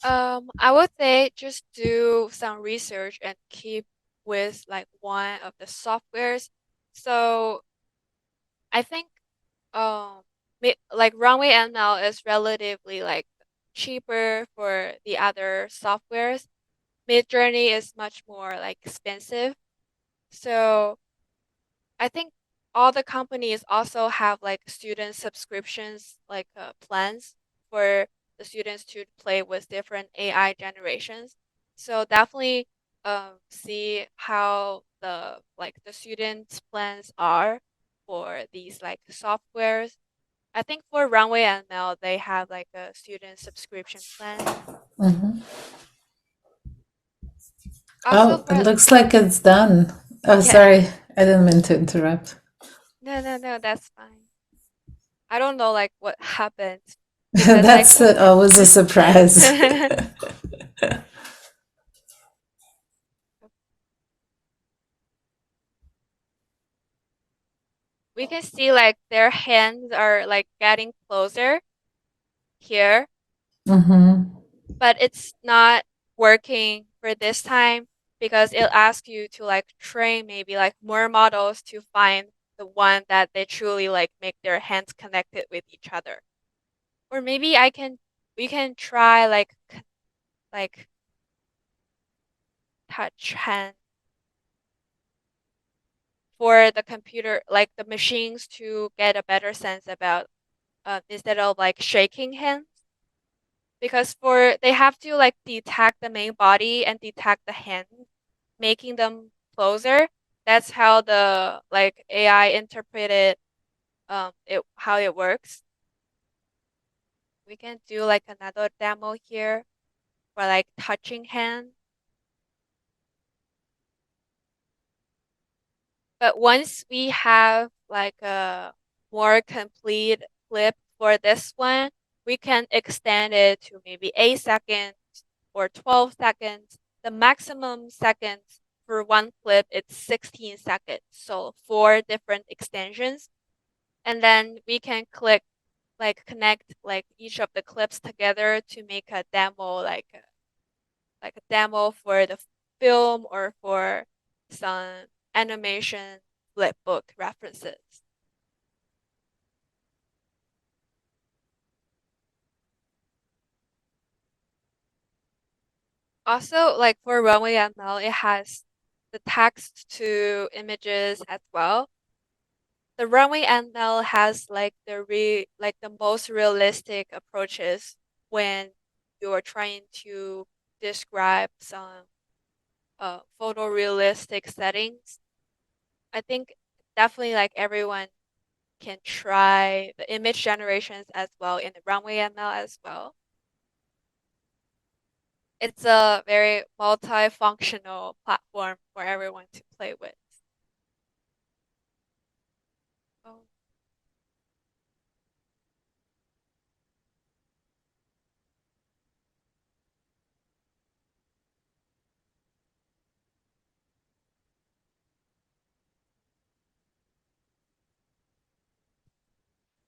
I would say just do some research and keep with like one of the softwares. So I think like RunwayML is relatively like cheaper for the other softwares. Midjourney is much more like expensive. So I think all the companies also have like student subscriptions, like plans for the students to play with different AI generations. So definitely see how the students plans are for these like softwares. I think for RunwayML they have like a student subscription plan. Mhm. Also Oh, it for looks like it's done. Oh, yeah. sorry. I didn't mean to interrupt. No, that's fine. I don't know like what happened because like That's always a surprise. we can see like their hands are like getting closer here, Mm-hmm. but it's not working for this time because it'll ask you to like train maybe like more models to find the one that they truly like make their hands connected with each other. Or maybe we can try like touch hand for the computer, like the machines to get a better sense about instead of like shaking hands. Because for they have to like detect the main body and detect the hand, making them closer. That's how the like AI interpreted it how it works. We can do like another demo here for like touching hand. But once we have like a more complete clip for this one, we can extend it to maybe 8 seconds or 12 seconds. The maximum seconds for one clip, it's 16 seconds. So 4 different extensions. And then we can connect each of the clips together to make a demo, like a demo for the film or for some animation flipbook references. Also, like for RunwayML, it has the text to images as well. The RunwayML has the most realistic approaches when you're trying to describe some photorealistic settings. I think definitely like everyone can try the image generations as well in the RunwayML as well. It's a very multifunctional platform for everyone to play with. Oh.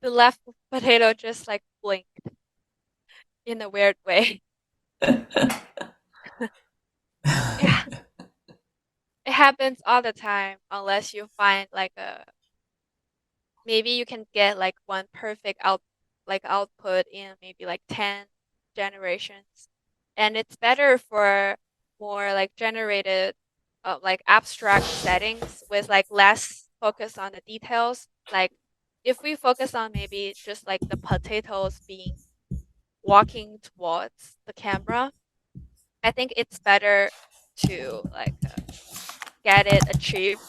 The left potato just like blinked in a weird way. Yeah, it happens all the time unless you find maybe you can get like one perfect output in maybe like 10 generations. And it's better for more like generated like abstract settings with like less focus on the details. Like if we focus on maybe just like the potatoes being walking towards the camera, I think it's better to get it achieved.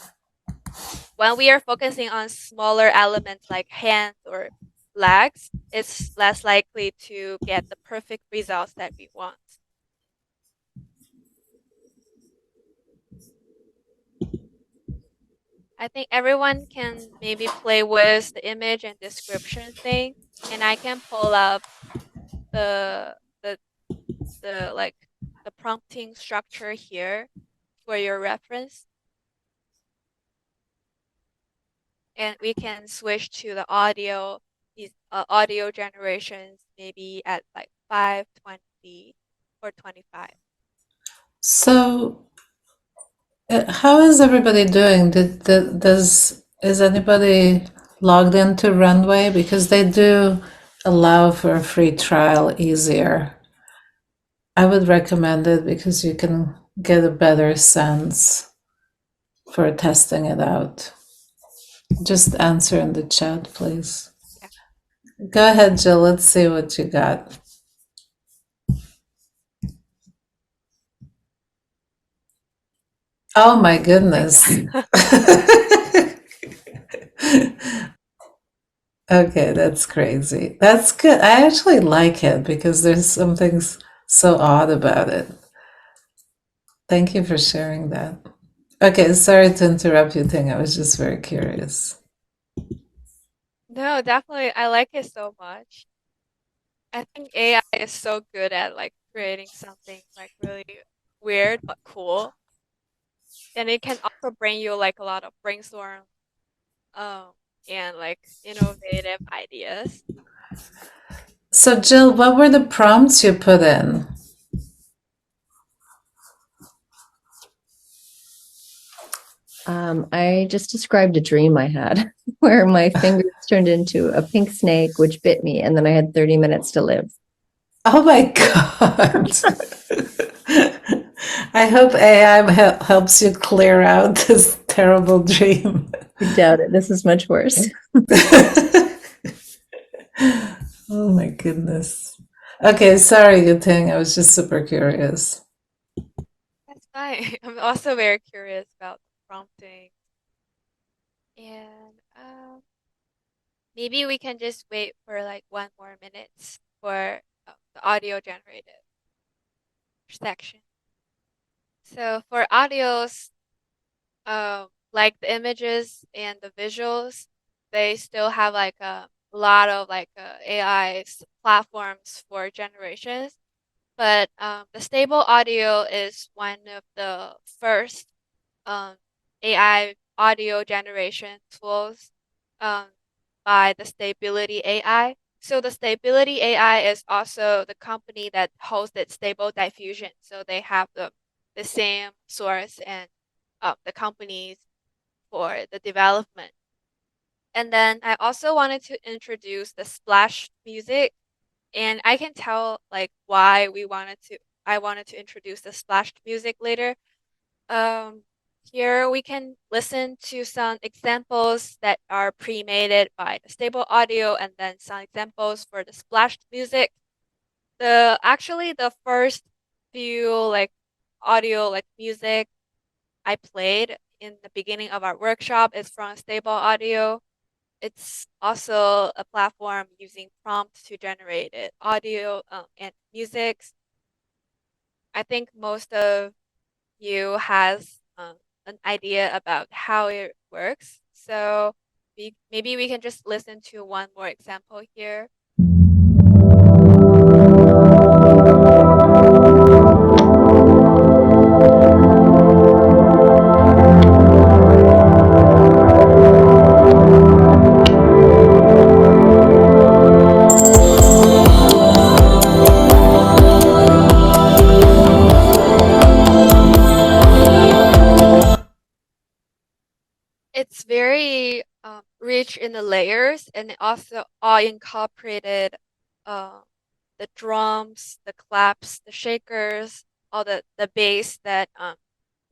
When we are focusing on smaller elements like hands or legs, it's less likely to get the perfect results that we want. I think everyone can maybe play with the image and description thing, and I can pull up the the the prompting structure here for your reference. And we can switch to the these audio generations maybe at like 520 or 25. So, how is everybody doing? Is anybody logged into Runway? Because they do allow for a free trial easier. I would recommend it because you can get a better sense for testing it out. Just answer in the chat, please. Yeah. Go ahead, Jill. Let's see what you got. Oh my goodness. Okay, that's crazy. That's good. I actually like it because there's something so odd about it. Thank you for sharing that. Okay, sorry to interrupt you, Ting. I was just very curious. No, definitely. I like it so much. I think AI is so good at like creating something like really weird but cool. And it can also bring you like a lot of brainstorm and like innovative ideas. So, Jill, what were the prompts you put in? I just described a dream I had where my fingers turned into a pink snake, which bit me, and then I had 30 minutes to live. Oh my God. I hope AI helps you clear out this terrible dream. I doubt it. This is much worse. Oh my goodness. Okay, sorry, Yuting. I was just super curious. That's fine. I'm also very curious about the prompting. And maybe we can just wait for like 1 more minute for the audio generated section. So for audios, like the images and the visuals, they still have like a lot of AI platforms for generations, but the stable audio is one of the first AI audio generation tools by the Stability AI. So the Stability AI is also the company that hosted Stable Diffusion. So they have the same source and the companies for the development. And then I also wanted to introduce the splash music, and I can tell like why I wanted to introduce the splashed music later. Um, Here we can listen to some examples that are pre-made by the stable audio and then some examples for the splashed music. The first few like audio like music I played in the beginning of our workshop is from stable audio. It's also a platform using prompt to generate audio and music. I think most of you has an idea about how it works. So maybe we can just listen to one more example here. It's very rich in the layers, and it also all incorporated the drums, the claps, the shakers, all the bass that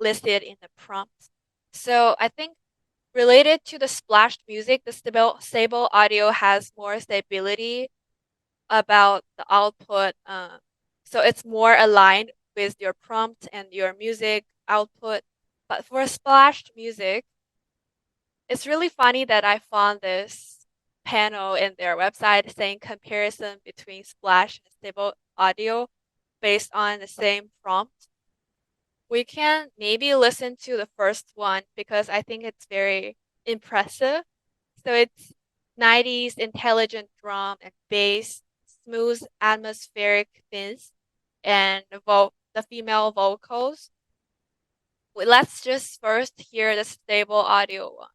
listed in the prompt. So I think related to the splashed music, the stable audio has more stability about the output. So it's more aligned with your prompt and your music output. But for splashed music, it's really funny that I found this panel in their website saying comparison between splash and stable audio based on the same prompt. We can maybe listen to the first one because I think it's very impressive. So it's 90s intelligent drum and bass, smooth atmospheric synths, and the female vocals. Let's just first hear the stable audio one.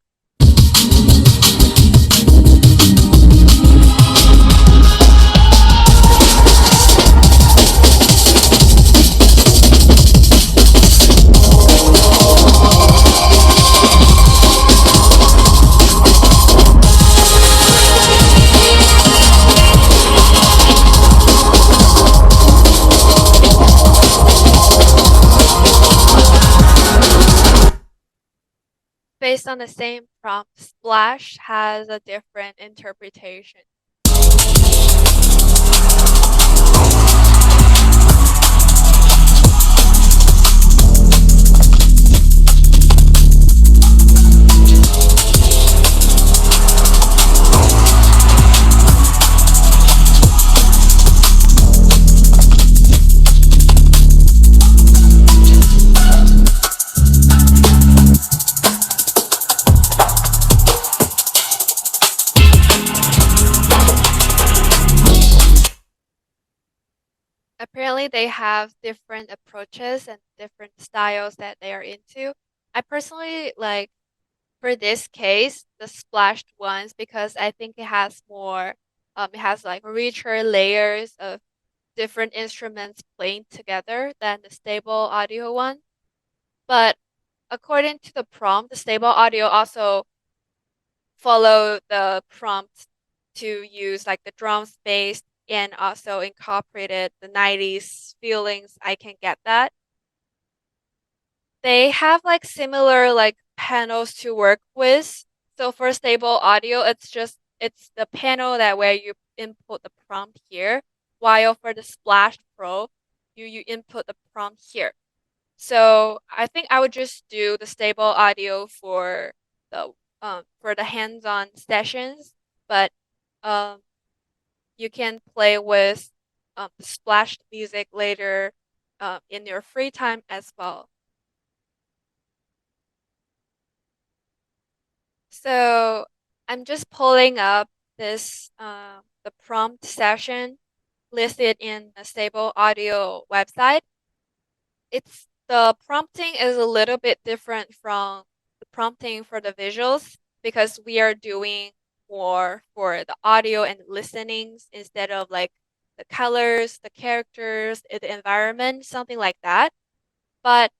Based on the same prompt, splash has a different interpretation. Apparently, they have different approaches and different styles that they are into. I personally like, for this case, the splashed ones because I think it has more, it has like richer layers of different instruments playing together than the stable audio one. But according to the prompt, the stable audio also follow the prompt to use like the drums bass and also incorporated the 90s feelings. I can get that. They have like similar like panels to work with. So for stable audio, it's the panel that where you input the prompt here, while for the Splash Pro, you input the prompt here. So I think I would just do the stable audio for the hands-on sessions, but you can play with splashed music later in your free time as well. So I'm just pulling up this the prompt session listed in the Stable Audio website. The prompting is a little bit different from the prompting for the visuals because we are doing more for the audio and listenings instead of like the colors, the characters, the environment, something like that. But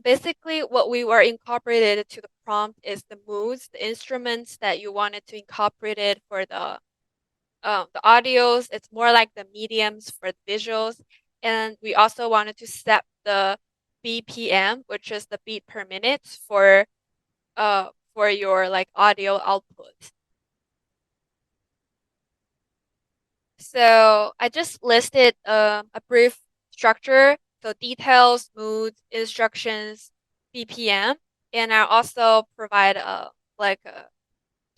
basically, what we were incorporated to the prompt is the moods, the instruments that you wanted to incorporate it for the audios. It's more like the mediums for the visuals, and we also wanted to set the BPM, which is the beat per minute for your like audio output. So I just listed a brief structure, so details, moods, instructions, BPM, and I also provide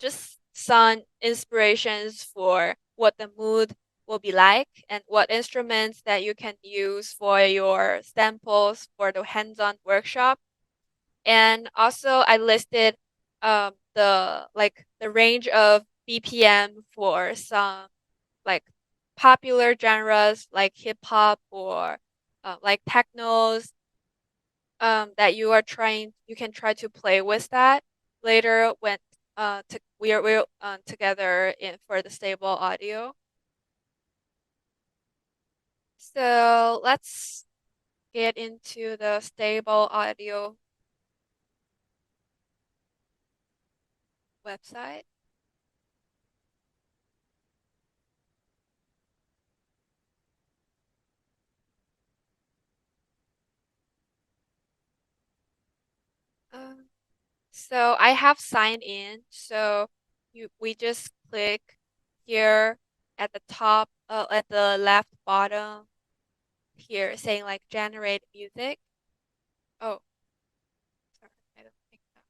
just some inspirations for what the mood will be like and what instruments that you can use for your samples for the hands-on workshop. And also I listed the range of BPM for some like popular genres like hip hop or like technos that you can try to play with that later when we're together for the Stable Audio. So let's get into the Stable Audio website. So I have signed in. So we just click here at the top, at the left bottom here, saying like generate music. Oh, sorry, I don't think so.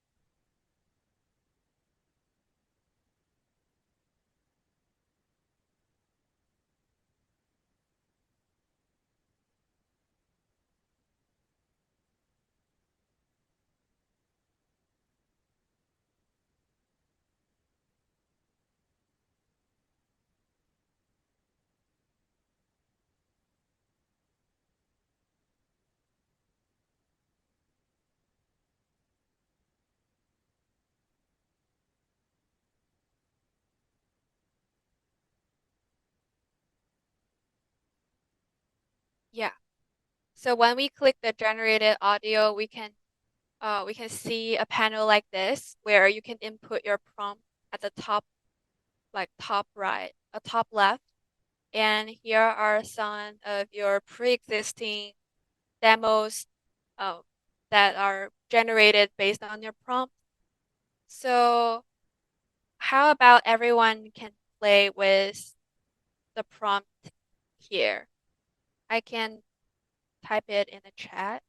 Yeah. So when we click the generated audio, we can see a panel like this where you can input your prompt at the top, like top right, top left. And here are some of your pre-existing demos that are generated based on your prompt. So how about everyone can play with the prompt here? I can type it in the chat.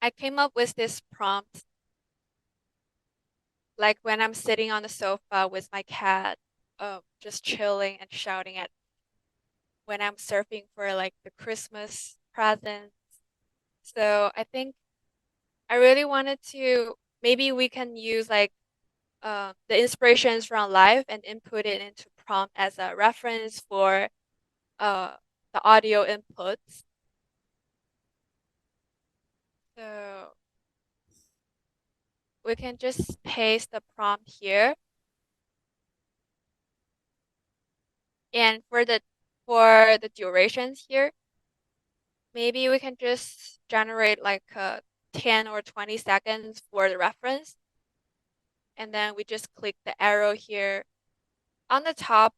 I came up with this prompt like when I'm sitting on the sofa with my cat, just chilling and shouting at when I'm surfing for like the Christmas presents. So I think I really wanted to, maybe we can use like the inspirations from life and input it into prompt as a reference for the audio inputs. So we can just paste the prompt here. And for the durations here, maybe we can just generate like 10 or 20 seconds for the reference. And then we just click the arrow here. On the top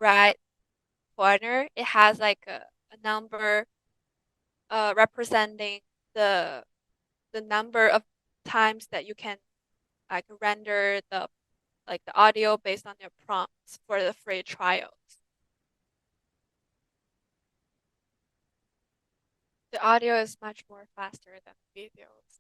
right corner, it has like a number representing the number of times that you can like render the audio based on your prompts for the free trials. The audio is much more faster than videos.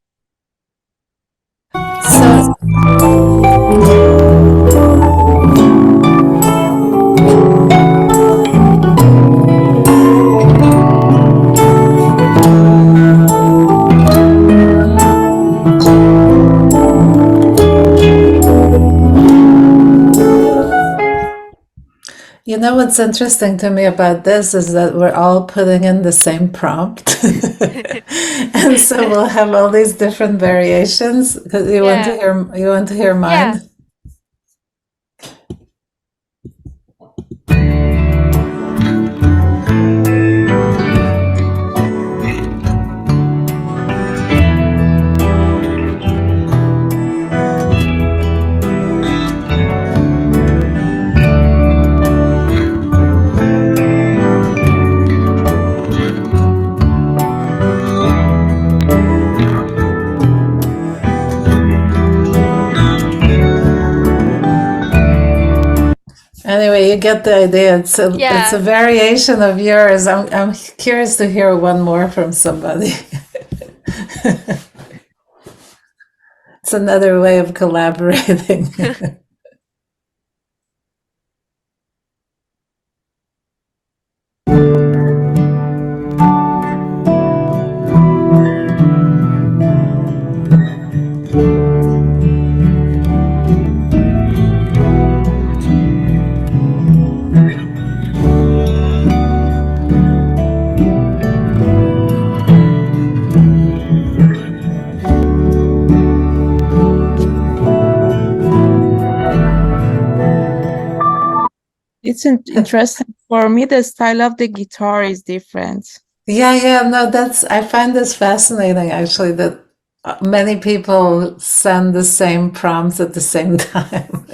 know what's interesting to me about this is that we're all putting in the same prompt. And so we'll have all these different variations. You want to hear mine? Yeah. Anyway, you get the idea. It's a Yeah. variation of yours. I'm curious to hear one more from somebody. It's another way of collaborating. It's interesting. For me, the style of the guitar is different. Yeah, no, I find this fascinating actually, that many people send the same prompts at the same time.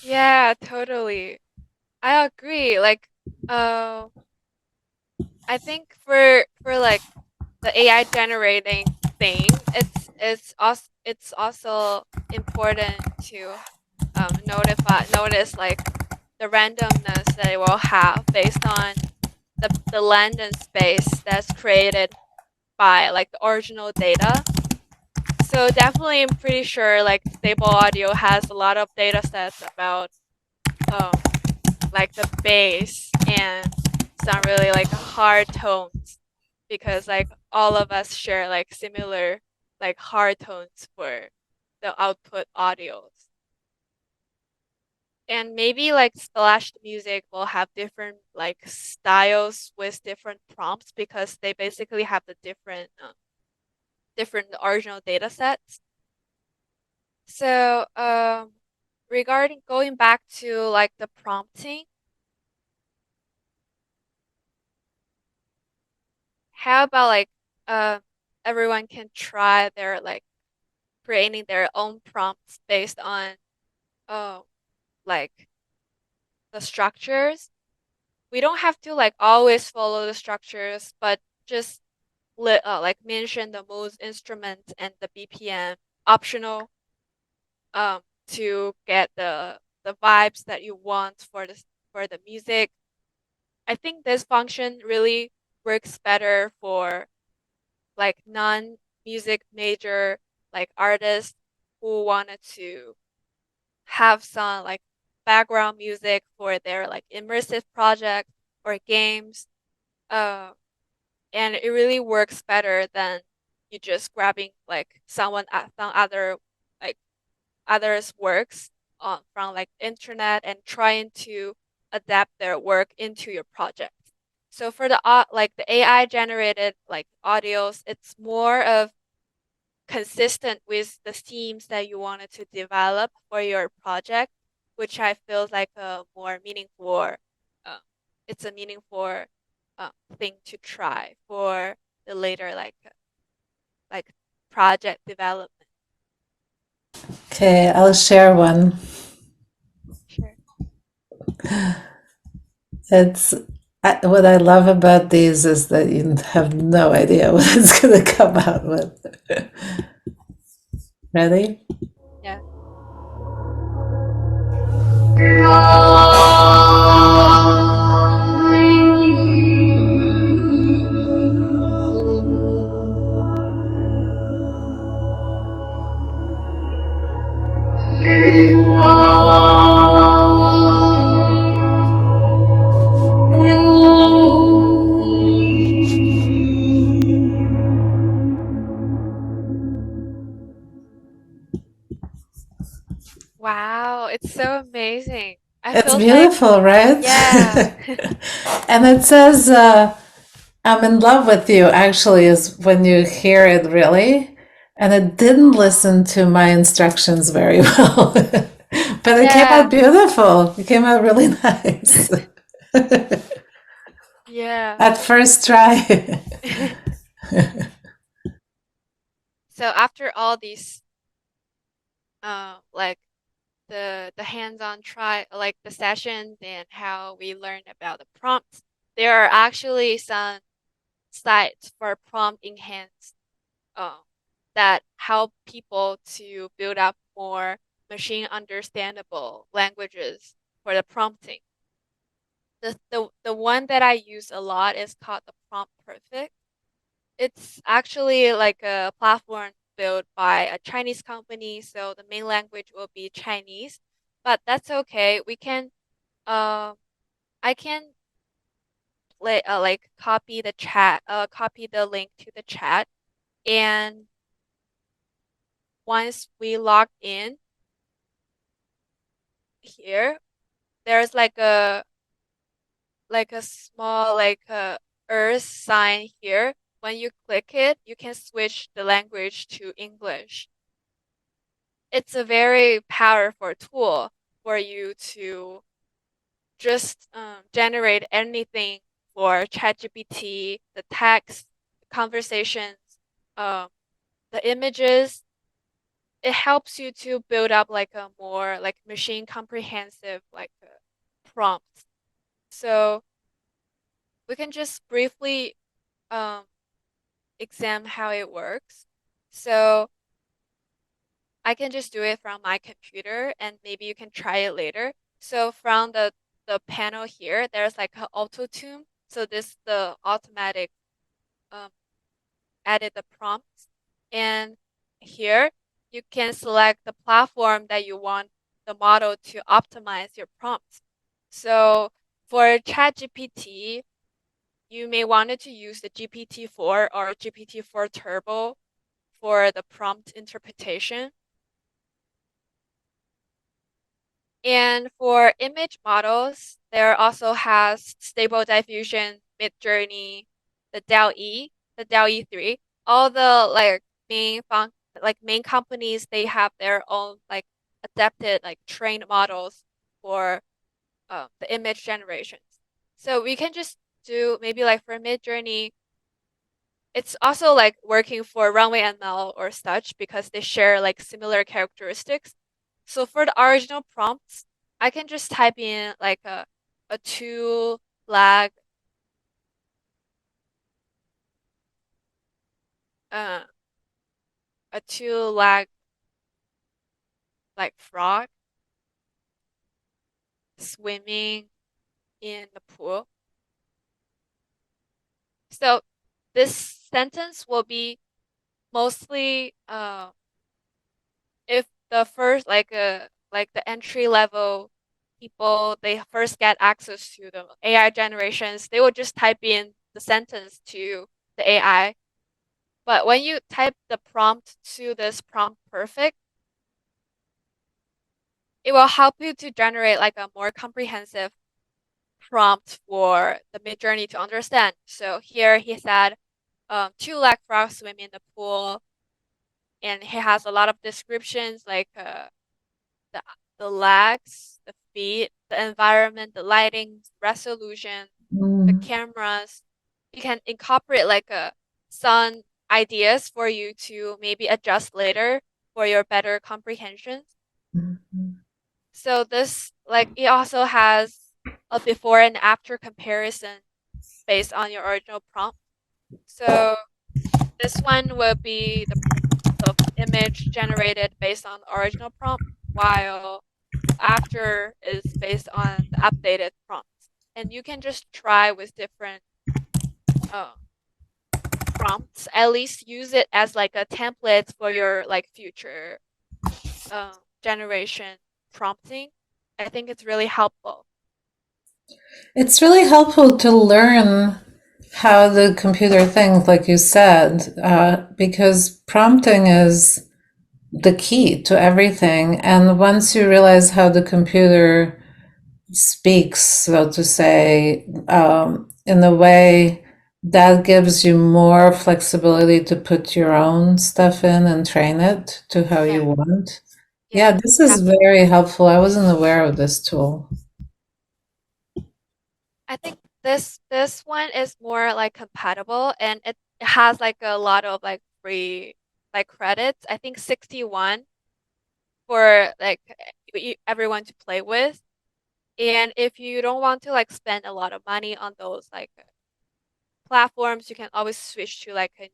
Yeah, totally. I agree. Like, I think for like the AI generating thing, it's also important to notice like the randomness that it will have based on the land and space that's created by like the original data. So definitely, I'm pretty sure like Stable Audio has a lot of data sets about like the bass and some really like hard tones, because like all of us share like similar like hard tones for the output audios. And maybe like splashed music will have different like styles with different prompts, because they basically have the different original data sets. So regarding going back to like the prompting, how about like everyone can try their like creating their own prompts based on like the structures. We don't have to like always follow the structures, but just like mention the most instruments and the BPM optional to get the vibes that you want for the music. I think this function really works better for like non-music major like artists who wanted to have some like background music for their like immersive project or games. And it really works better than you just grabbing like some other like others' works from like internet and trying to adapt their work into your project. So for the like the AI generated like audios, it's more of consistent with the themes that you wanted to develop for your project, which I feel like a more meaningful. It's a meaningful thing to try for the later like project development. Okay, I'll share one. Sure. What I love about these is that you have no idea what it's going to come out with. Ready? Yeah. Wow, it's so amazing. I It's feel like, beautiful, right? yeah. And it says, I'm in love with you, actually, is when you hear it really. And it didn't listen to my instructions very well. But it came Yeah. out beautiful. It came out really nice. Yeah. At first try. So after all these, like the hands-on try, like the sessions and how we learn about the prompts, there are actually some sites for prompt enhanced, uh, that help people to build up more machine understandable languages for the prompting. The one that I use a lot is called the Prompt Perfect. It's actually like a platform built by a Chinese company, so the main language will be Chinese, but that's okay. We can, I can like copy the chat, copy the link to the chat, and once we log in here, there's like a small like a earth sign here. When you click it, you can switch the language to English. It's a very powerful tool for you to just generate anything for ChatGPT, the text, conversations, um, the images. It helps you to build up like a more like machine comprehensive like prompt. So we can just briefly um, examine how it works. So I can just do it from my computer and maybe you can try it later. So from the panel here, there's like an auto tune. So this the automatic um, edit the prompts. And here you can select the platform that you want the model to optimize your prompts. So for ChatGPT, you may want to use the GPT-4 or GPT-4 Turbo for the prompt interpretation. And for image models, there also has Stable Diffusion, Midjourney, the DALL-E, the DALL-E 3. All the like main companies, they have their own like adapted like trained models for the image generations. So we can just do maybe like for Midjourney, it's also like working for RunwayML or such because they share like similar characteristics. So for the original prompts, I can just type in like a two lag uh a two lag like frog swimming in the pool. So this sentence will be mostly if the first like the entry level people they first get access to the AI generations, they will just type in the sentence to the AI. But when you type the prompt to this prompt perfect, it will help you to generate like a more comprehensive prompt for the Midjourney to understand. So here he said, two lag frogs swim in the pool, and he has a lot of descriptions like the the lags, the feed, the environment, the lighting, resolution, the cameras. You can incorporate like some ideas for you to maybe adjust later for your better comprehension. So this like it also has a before and after comparison based on your original prompt. So this one will be the image generated based on the original prompt, while after is based on the updated prompts. And you can just try with different uh, prompts. At least use it as like a template for your like future generation prompting. I think it's really helpful. It's really helpful to learn how the computer thinks, like you said, because prompting is the key to everything. And once you realize how the computer speaks, so to say, in a way that gives you more flexibility to put your own stuff in and train it to how you want. Yeah, this is very helpful. I wasn't aware of this tool. I think this one is more like compatible, and it has like a lot of like free like credits. I think 61 for like everyone to play with. And if you don't want to like spend a lot of money on those like platforms, you can always switch to like a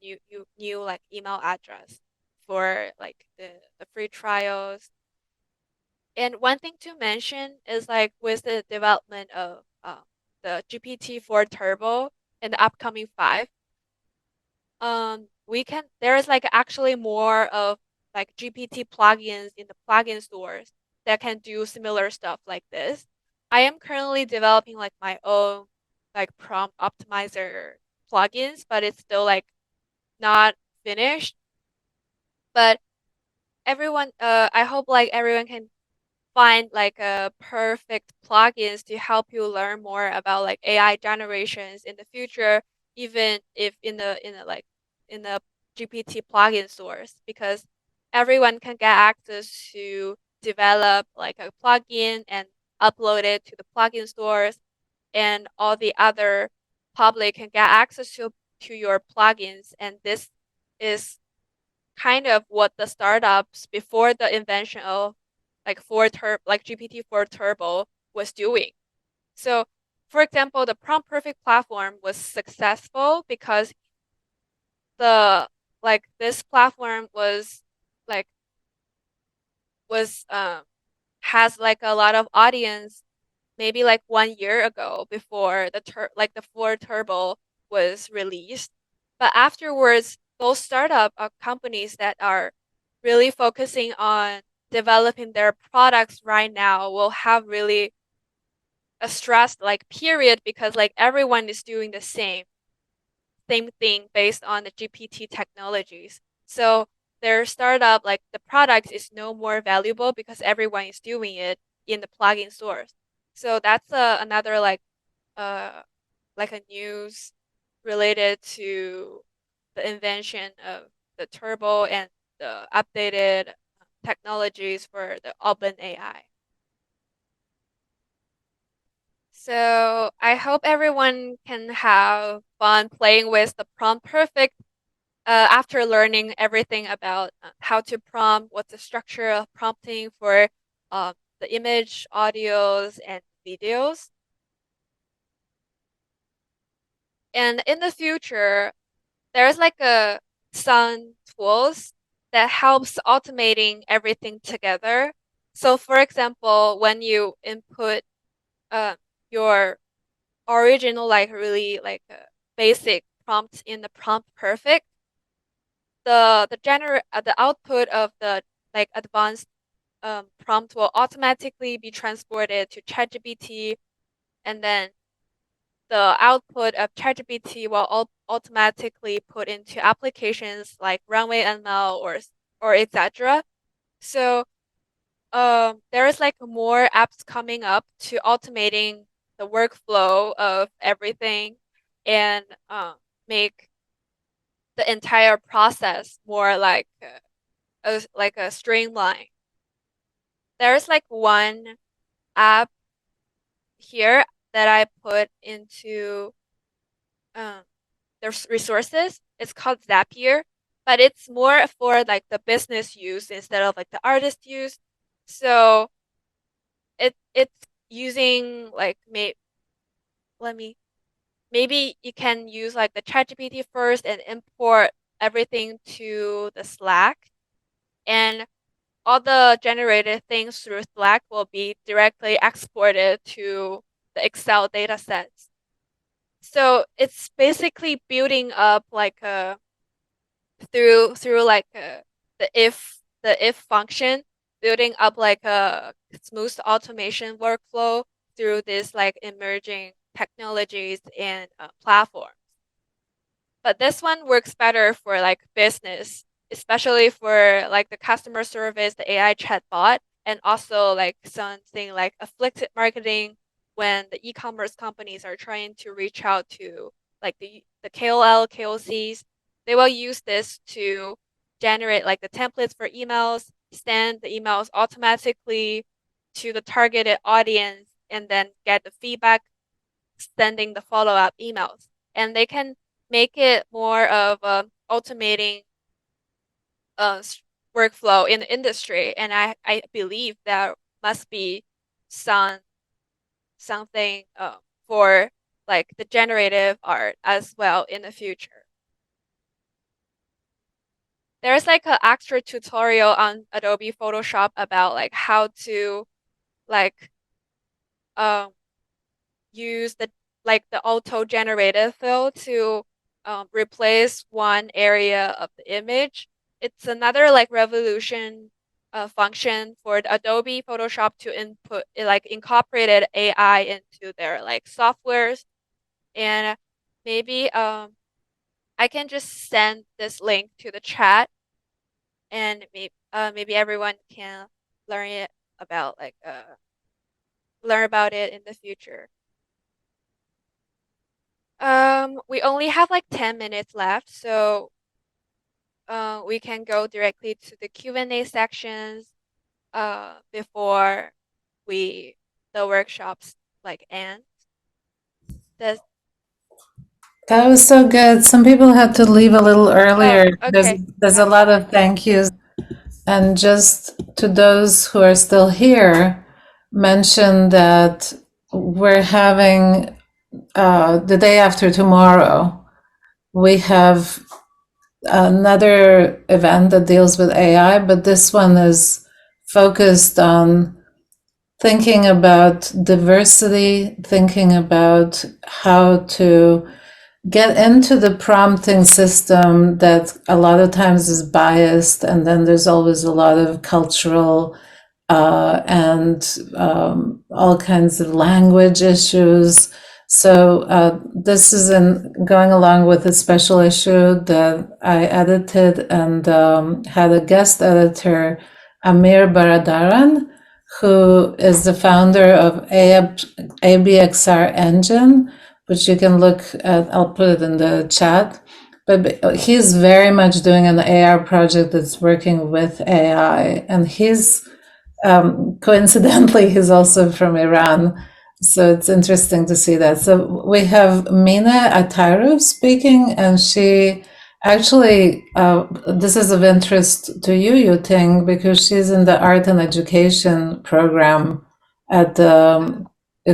new like email address for like the free trials. And one thing to mention is like with the development of the GPT-4 Turbo and the upcoming 5, there's like actually more of like GPT plugins in the plugin stores that can do similar stuff like this. I am currently developing like my own like prompt optimizer plugins, but it's still like not finished. But I hope like everyone can find like a perfect plugins to help you learn more about like AI generations in the future, even if in the GPT plugin source, because everyone can get access to develop like a plugin and upload it to the plugin stores, and all the other public can get access to your plugins. And this is kind of what the startups before the invention of like GPT-4 Turbo was doing. So, for example, the Prompt Perfect platform was successful because this platform like was has like a lot of audience maybe like 1 year ago before the 4 Turbo was released. But afterwards, those startup companies that are really focusing on developing their products right now will have really a stressed like period, because like everyone is doing the same thing based on the GPT technologies. So their startup, like the product is no more valuable because everyone is doing it in the plugin source. So that's another uh like a news related to the invention of the turbo and the updated technologies for the OpenAI. So I hope everyone can have fun playing with the prompt perfect after learning everything about how to prompt, what's the structure of prompting for the image, audios, and videos. And in the future, there's like some tools that helps automating everything together. So for example, when you input your original like really like basic prompts in the prompt perfect, the output of the like advanced prompt will automatically be transported to ChatGPT, and then the output of ChatGPT will automatically put into applications like RunwayML or etc. So there is like more apps coming up to automating the workflow of everything, and make the entire process more like a streamline. There's like one app here that I put into there's resources. It's called Zapier, but it's more for like the business use instead of like the artist use. So it's using like let me maybe you can use like the ChatGPT first and import everything to the Slack, and all the generated things through Slack will be directly exported to the Excel datasets. So it's basically building up like a through like the if function, building up like a smooth automation workflow through this like emerging technologies and platforms. But this one works better for like business especially for like the customer service, the AI chatbot, and also like something like afflicted marketing when the e-commerce companies are trying to reach out to like the KOL, KOCs. They will use this to generate like the templates for emails, send the emails automatically to the targeted audience, and then get the feedback, sending the follow-up emails. And they can make it more of automating workflow in the industry. And I believe there must be something for like the generative art as well in the future. There's like an extra tutorial on Adobe Photoshop about like how to like use the auto generative fill to replace one area of the image. It's another like revolution function for the Adobe Photoshop to input like incorporated AI into their like softwares. And maybe I can just send this link to the chat, and maybe everyone can learn it about like learn about it in the future. We only have like 10 minutes left, so we can go directly to the Q&A sections before the workshops like end. That was so good. Some people had to leave a little earlier. Oh, okay. There's a lot of thank yous. And just to those who are still here, mention that we're having the day after tomorrow, we have another event that deals with AI, but this one is focused on thinking about diversity, thinking about how to get into the prompting system that a lot of times is biased, and then there's always a lot of cultural and all kinds of language issues. So this is going along with a special issue that I edited and had a guest editor, Amir Baradaran, who is the founder of ABXR Engine, which you can look at. I'll put it in the chat. But he's very much doing an AR project that's working with AI, and he's coincidentally, he's also from Iran. So it's interesting to see that. So we have Mina Ataru speaking, and she actually, this is of interest to you, Yuting, because she's in the art and education program at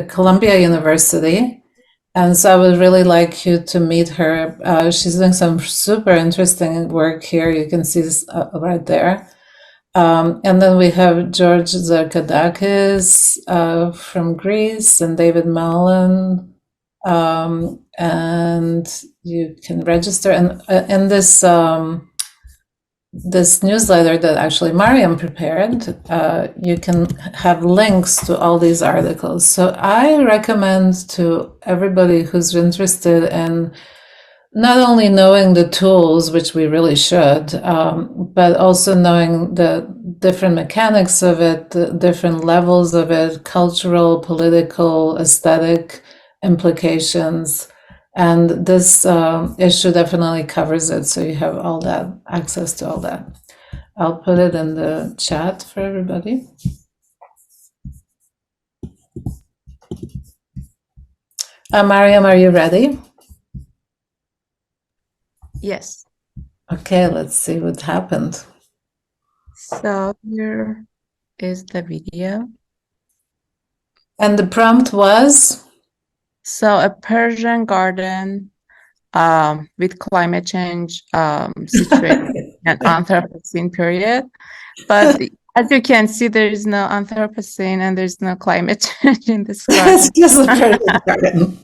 Columbia University. And so I would really like you to meet her. She's doing some super interesting work here. You can see this right there. And then we have George Zarkadakis from Greece, and David Mallon. And you can register. And in this this newsletter that actually Mariam prepared, you can have links to all these articles. So I recommend to everybody who's interested in not only knowing the tools, which we really should, but also knowing the different mechanics of it, the different levels of it, cultural, political, aesthetic implications. And this issue definitely covers it. So you have all that, access to all that. I'll put it in the chat for everybody. Mariam, are you ready? Yes. Okay, let's see what happened. So here is the video. And the prompt was? So a Persian garden with climate change situation and Anthropocene period. But as you can see, there is no Anthropocene and there's no climate change in this garden. It's just a Persian garden.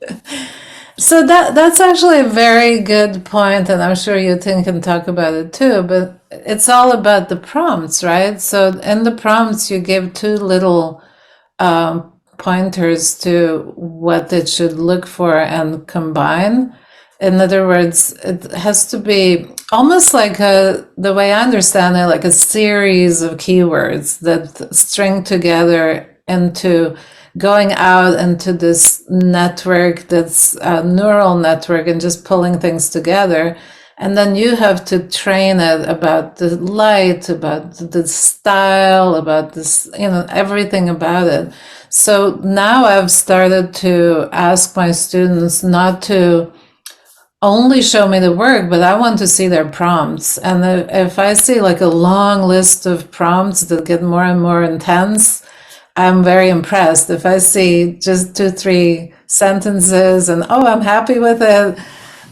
So that's actually a very good point, and I'm sure Yuting can talk about it too, but it's all about the prompts, right? So in the prompts, you give two little pointers to what it should look for and combine. In other words, it has to be almost like the way I understand it, like a series of keywords that string together into going out into this network that's a neural network and just pulling things together. And then you have to train it about the light, about the style, about this, everything about it. So now I've started to ask my students not to only show me the work, but I want to see their prompts. And if I see like a long list of prompts that get more and more intense, I'm very impressed. If I see just 2, 3 sentences and, oh, I'm happy with it,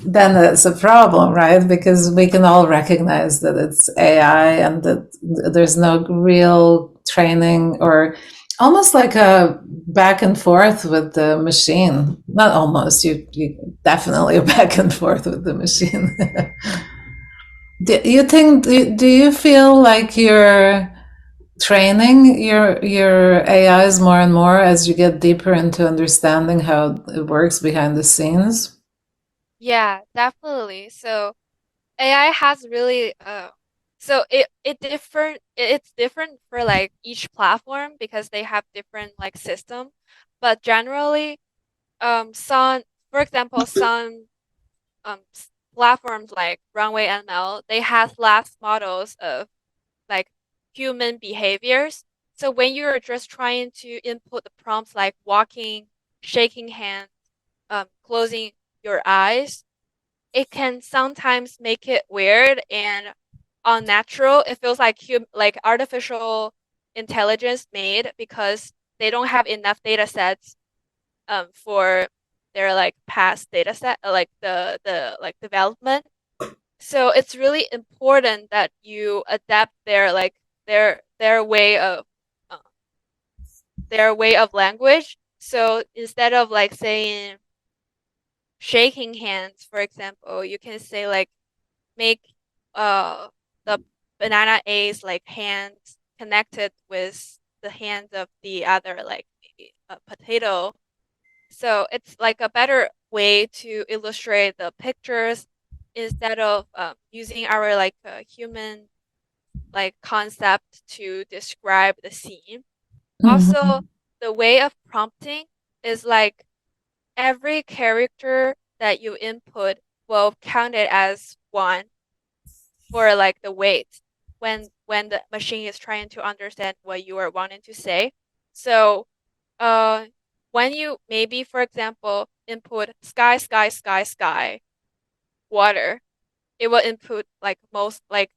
then it's a problem, right? Because we can all recognize that it's AI and that there's no real training, or almost like a back and forth with the machine. Not almost, you definitely a back and forth with the machine. Do you feel like you're training your AIs more and more as you get deeper into understanding how it works behind the scenes? Yeah, definitely. So AI has really so it's different for like each platform because they have different like system. But generally, some for example, some platforms like RunwayML, they have last models of like human behaviors. So when you're just trying to input the prompts like walking, shaking hands, closing your eyes, it can sometimes make it weird and unnatural. It feels like like artificial intelligence made because they don't have enough data sets for their like past data set like the like development. So it's really important that you adapt their like their way of uh, language. So instead of like saying shaking hands, for example, you can say like make the banana A's like hands connected with the hands of the other like maybe a potato. So it's like a better way to illustrate the pictures instead of using our like human like concept to describe the scene. Also, the way of prompting is like every character that you input will count it as one for like the weight when the machine is trying to understand what you are wanting to say. So, when you maybe, for example, input sky, sky, sky, sky, water, it will input like most like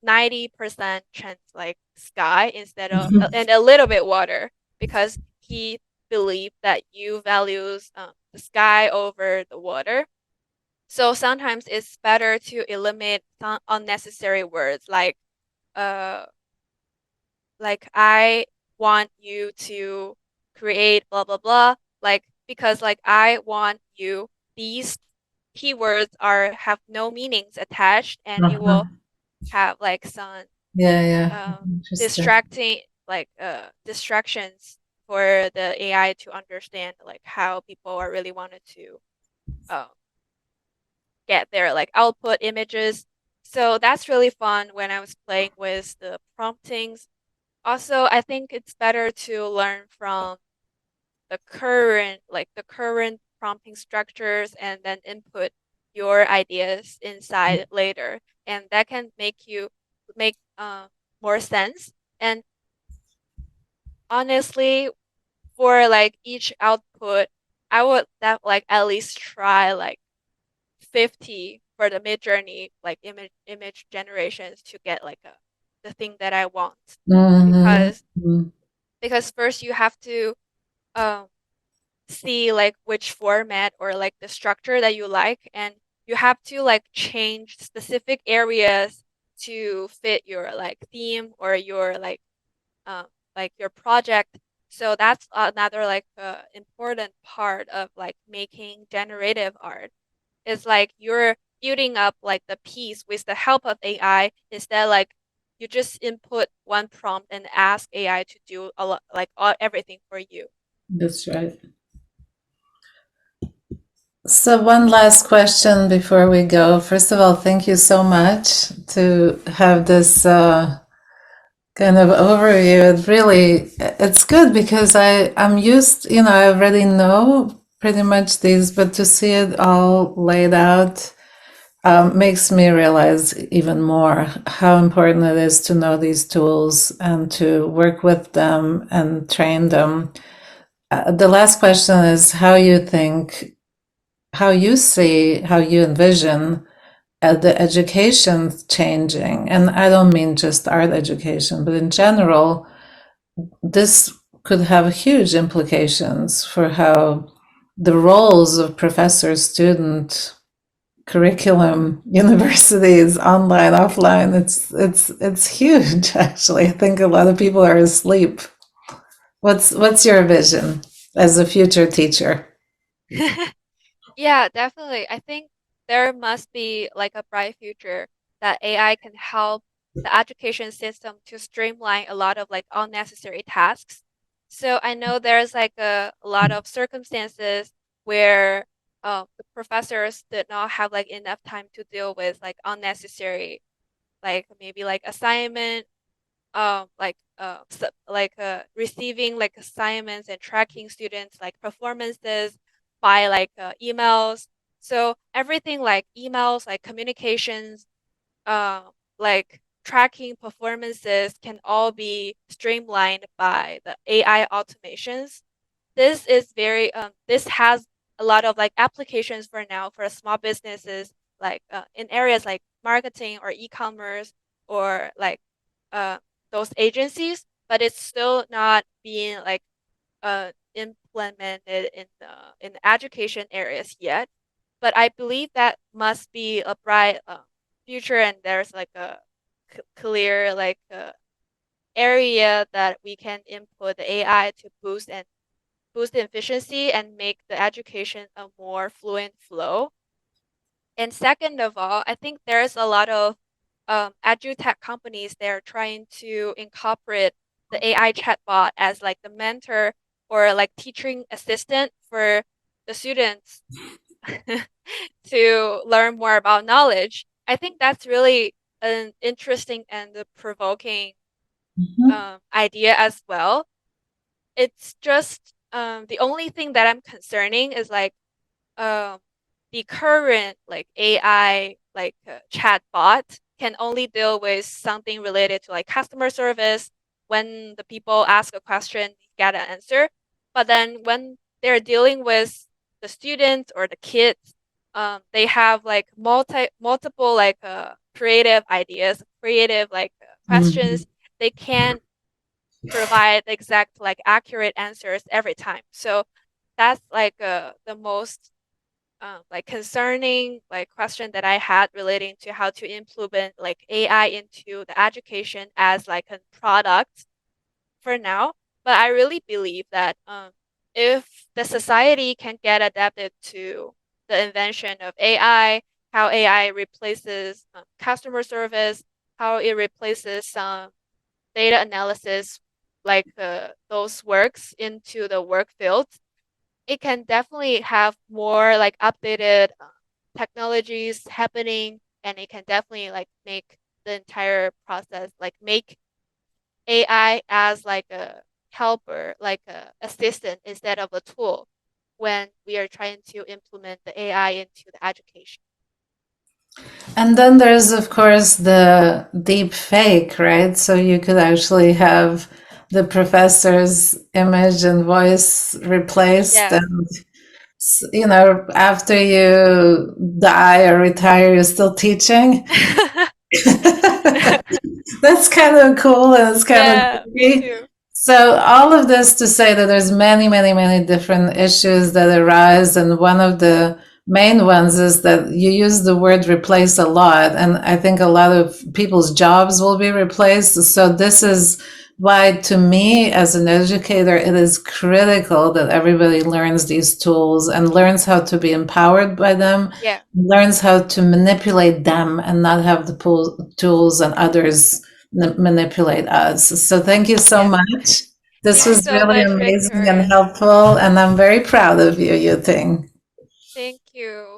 90% chance like sky instead of and a little bit water because he believed that you values the sky over the water. So sometimes it's better to eliminate some unnecessary words uh like I want you to create blah blah blah like because like I want you these keywords are have no meanings attached and it will have like some Yeah. Interesting. distracting like distractions for the AI to understand like how people are really wanted to uh, get their like output images. So that's really fun when I was playing with the promptings. Also, I think it's better to learn from the current prompting structures and then input your ideas inside later. And that can make you make more sense. And honestly, for like each output, I would that like at least try like 50 for the Midjourney like image generations to get like the thing that I want because first you have to um see like which format or like the structure that you like and you have to like change specific areas to fit your like theme or your like your project. So that's another like important part of like making generative art. It's like you're building up like the piece with the help of AI instead like you just input one prompt and ask AI to do a lot like everything for you. That's right. So one last question before we go. First of all, thank you so much to have this kind of overview. It's good because I'm used, I already know pretty much these, but to see it all laid out makes me realize even more how important it is to know these tools and to work with them and train them. The last question is how you envision the education changing. And I don't mean just art education, but in general, this could have huge implications for how the roles of professor, student, curriculum, universities, online, offline. It's huge. Actually, I think a lot of people are asleep. What's your vision as a future teacher? Yeah, definitely. I think there must be like a bright future that AI can help the education system to streamline a lot of like unnecessary tasks. So I know there's like a lot of circumstances where the professors did not have like enough time to deal with like unnecessary, like maybe like assignment, receiving like assignments and tracking students like performances by like emails. So everything like emails, like communications, uh, like tracking performances can all be streamlined by the AI automations. This has a lot of like applications for now for small businesses, like in areas like marketing or e-commerce or like uh, those agencies, but it's still not being like implemented in the education areas yet. But I believe that must be a bright future, and there's like a clear like area that we can input the AI to boost the efficiency and make the education a more fluent flow. And second of all, I think there's a lot of edutech companies that are trying to incorporate the AI chatbot as like the mentor or like teaching assistant for the students to learn more about knowledge. I think that's really an interesting and a provoking idea as well. It's just the only thing that I'm concerning is like um, the current like AI like chatbot can only deal with something related to like customer service. When the people ask a question, get an answer. But then when they're dealing with the students or the kids, they have like multiple like creative ideas, creative like questions. They can't provide exact like accurate answers every time. So that's like the most like concerning like question that I had relating to how to implement like AI into the education as like a product for now. But I really believe that if the society can get adapted to the invention of AI, how AI replaces customer service, how it replaces some data analysis, like those works into the work field, it can definitely have more like updated technologies happening, and it can definitely like make the entire process like make AI as like a helper, like a assistant instead of a tool when we are trying to implement the AI into the education. And then there's, of course, the deep fake, right? So you could actually have the professor's image and voice replaced. Yes. And, after you die or retire, you're still teaching. That's kind of cool and it's kind Yeah, of me creepy. too. So all of this to say that there's many, many, many different issues that arise, and one of the main ones is that you use the word replace a lot, and I think a lot of people's jobs will be replaced. So this is why, to me, as an educator, it is critical that everybody learns these tools and learns how to be empowered by them, Yeah. learns how to manipulate them and not have the tools and others manipulate us. So thank you so much. This Thank you was so really much, amazing and Victoria. helpful, and I'm very proud of you, Yuting. Thank you.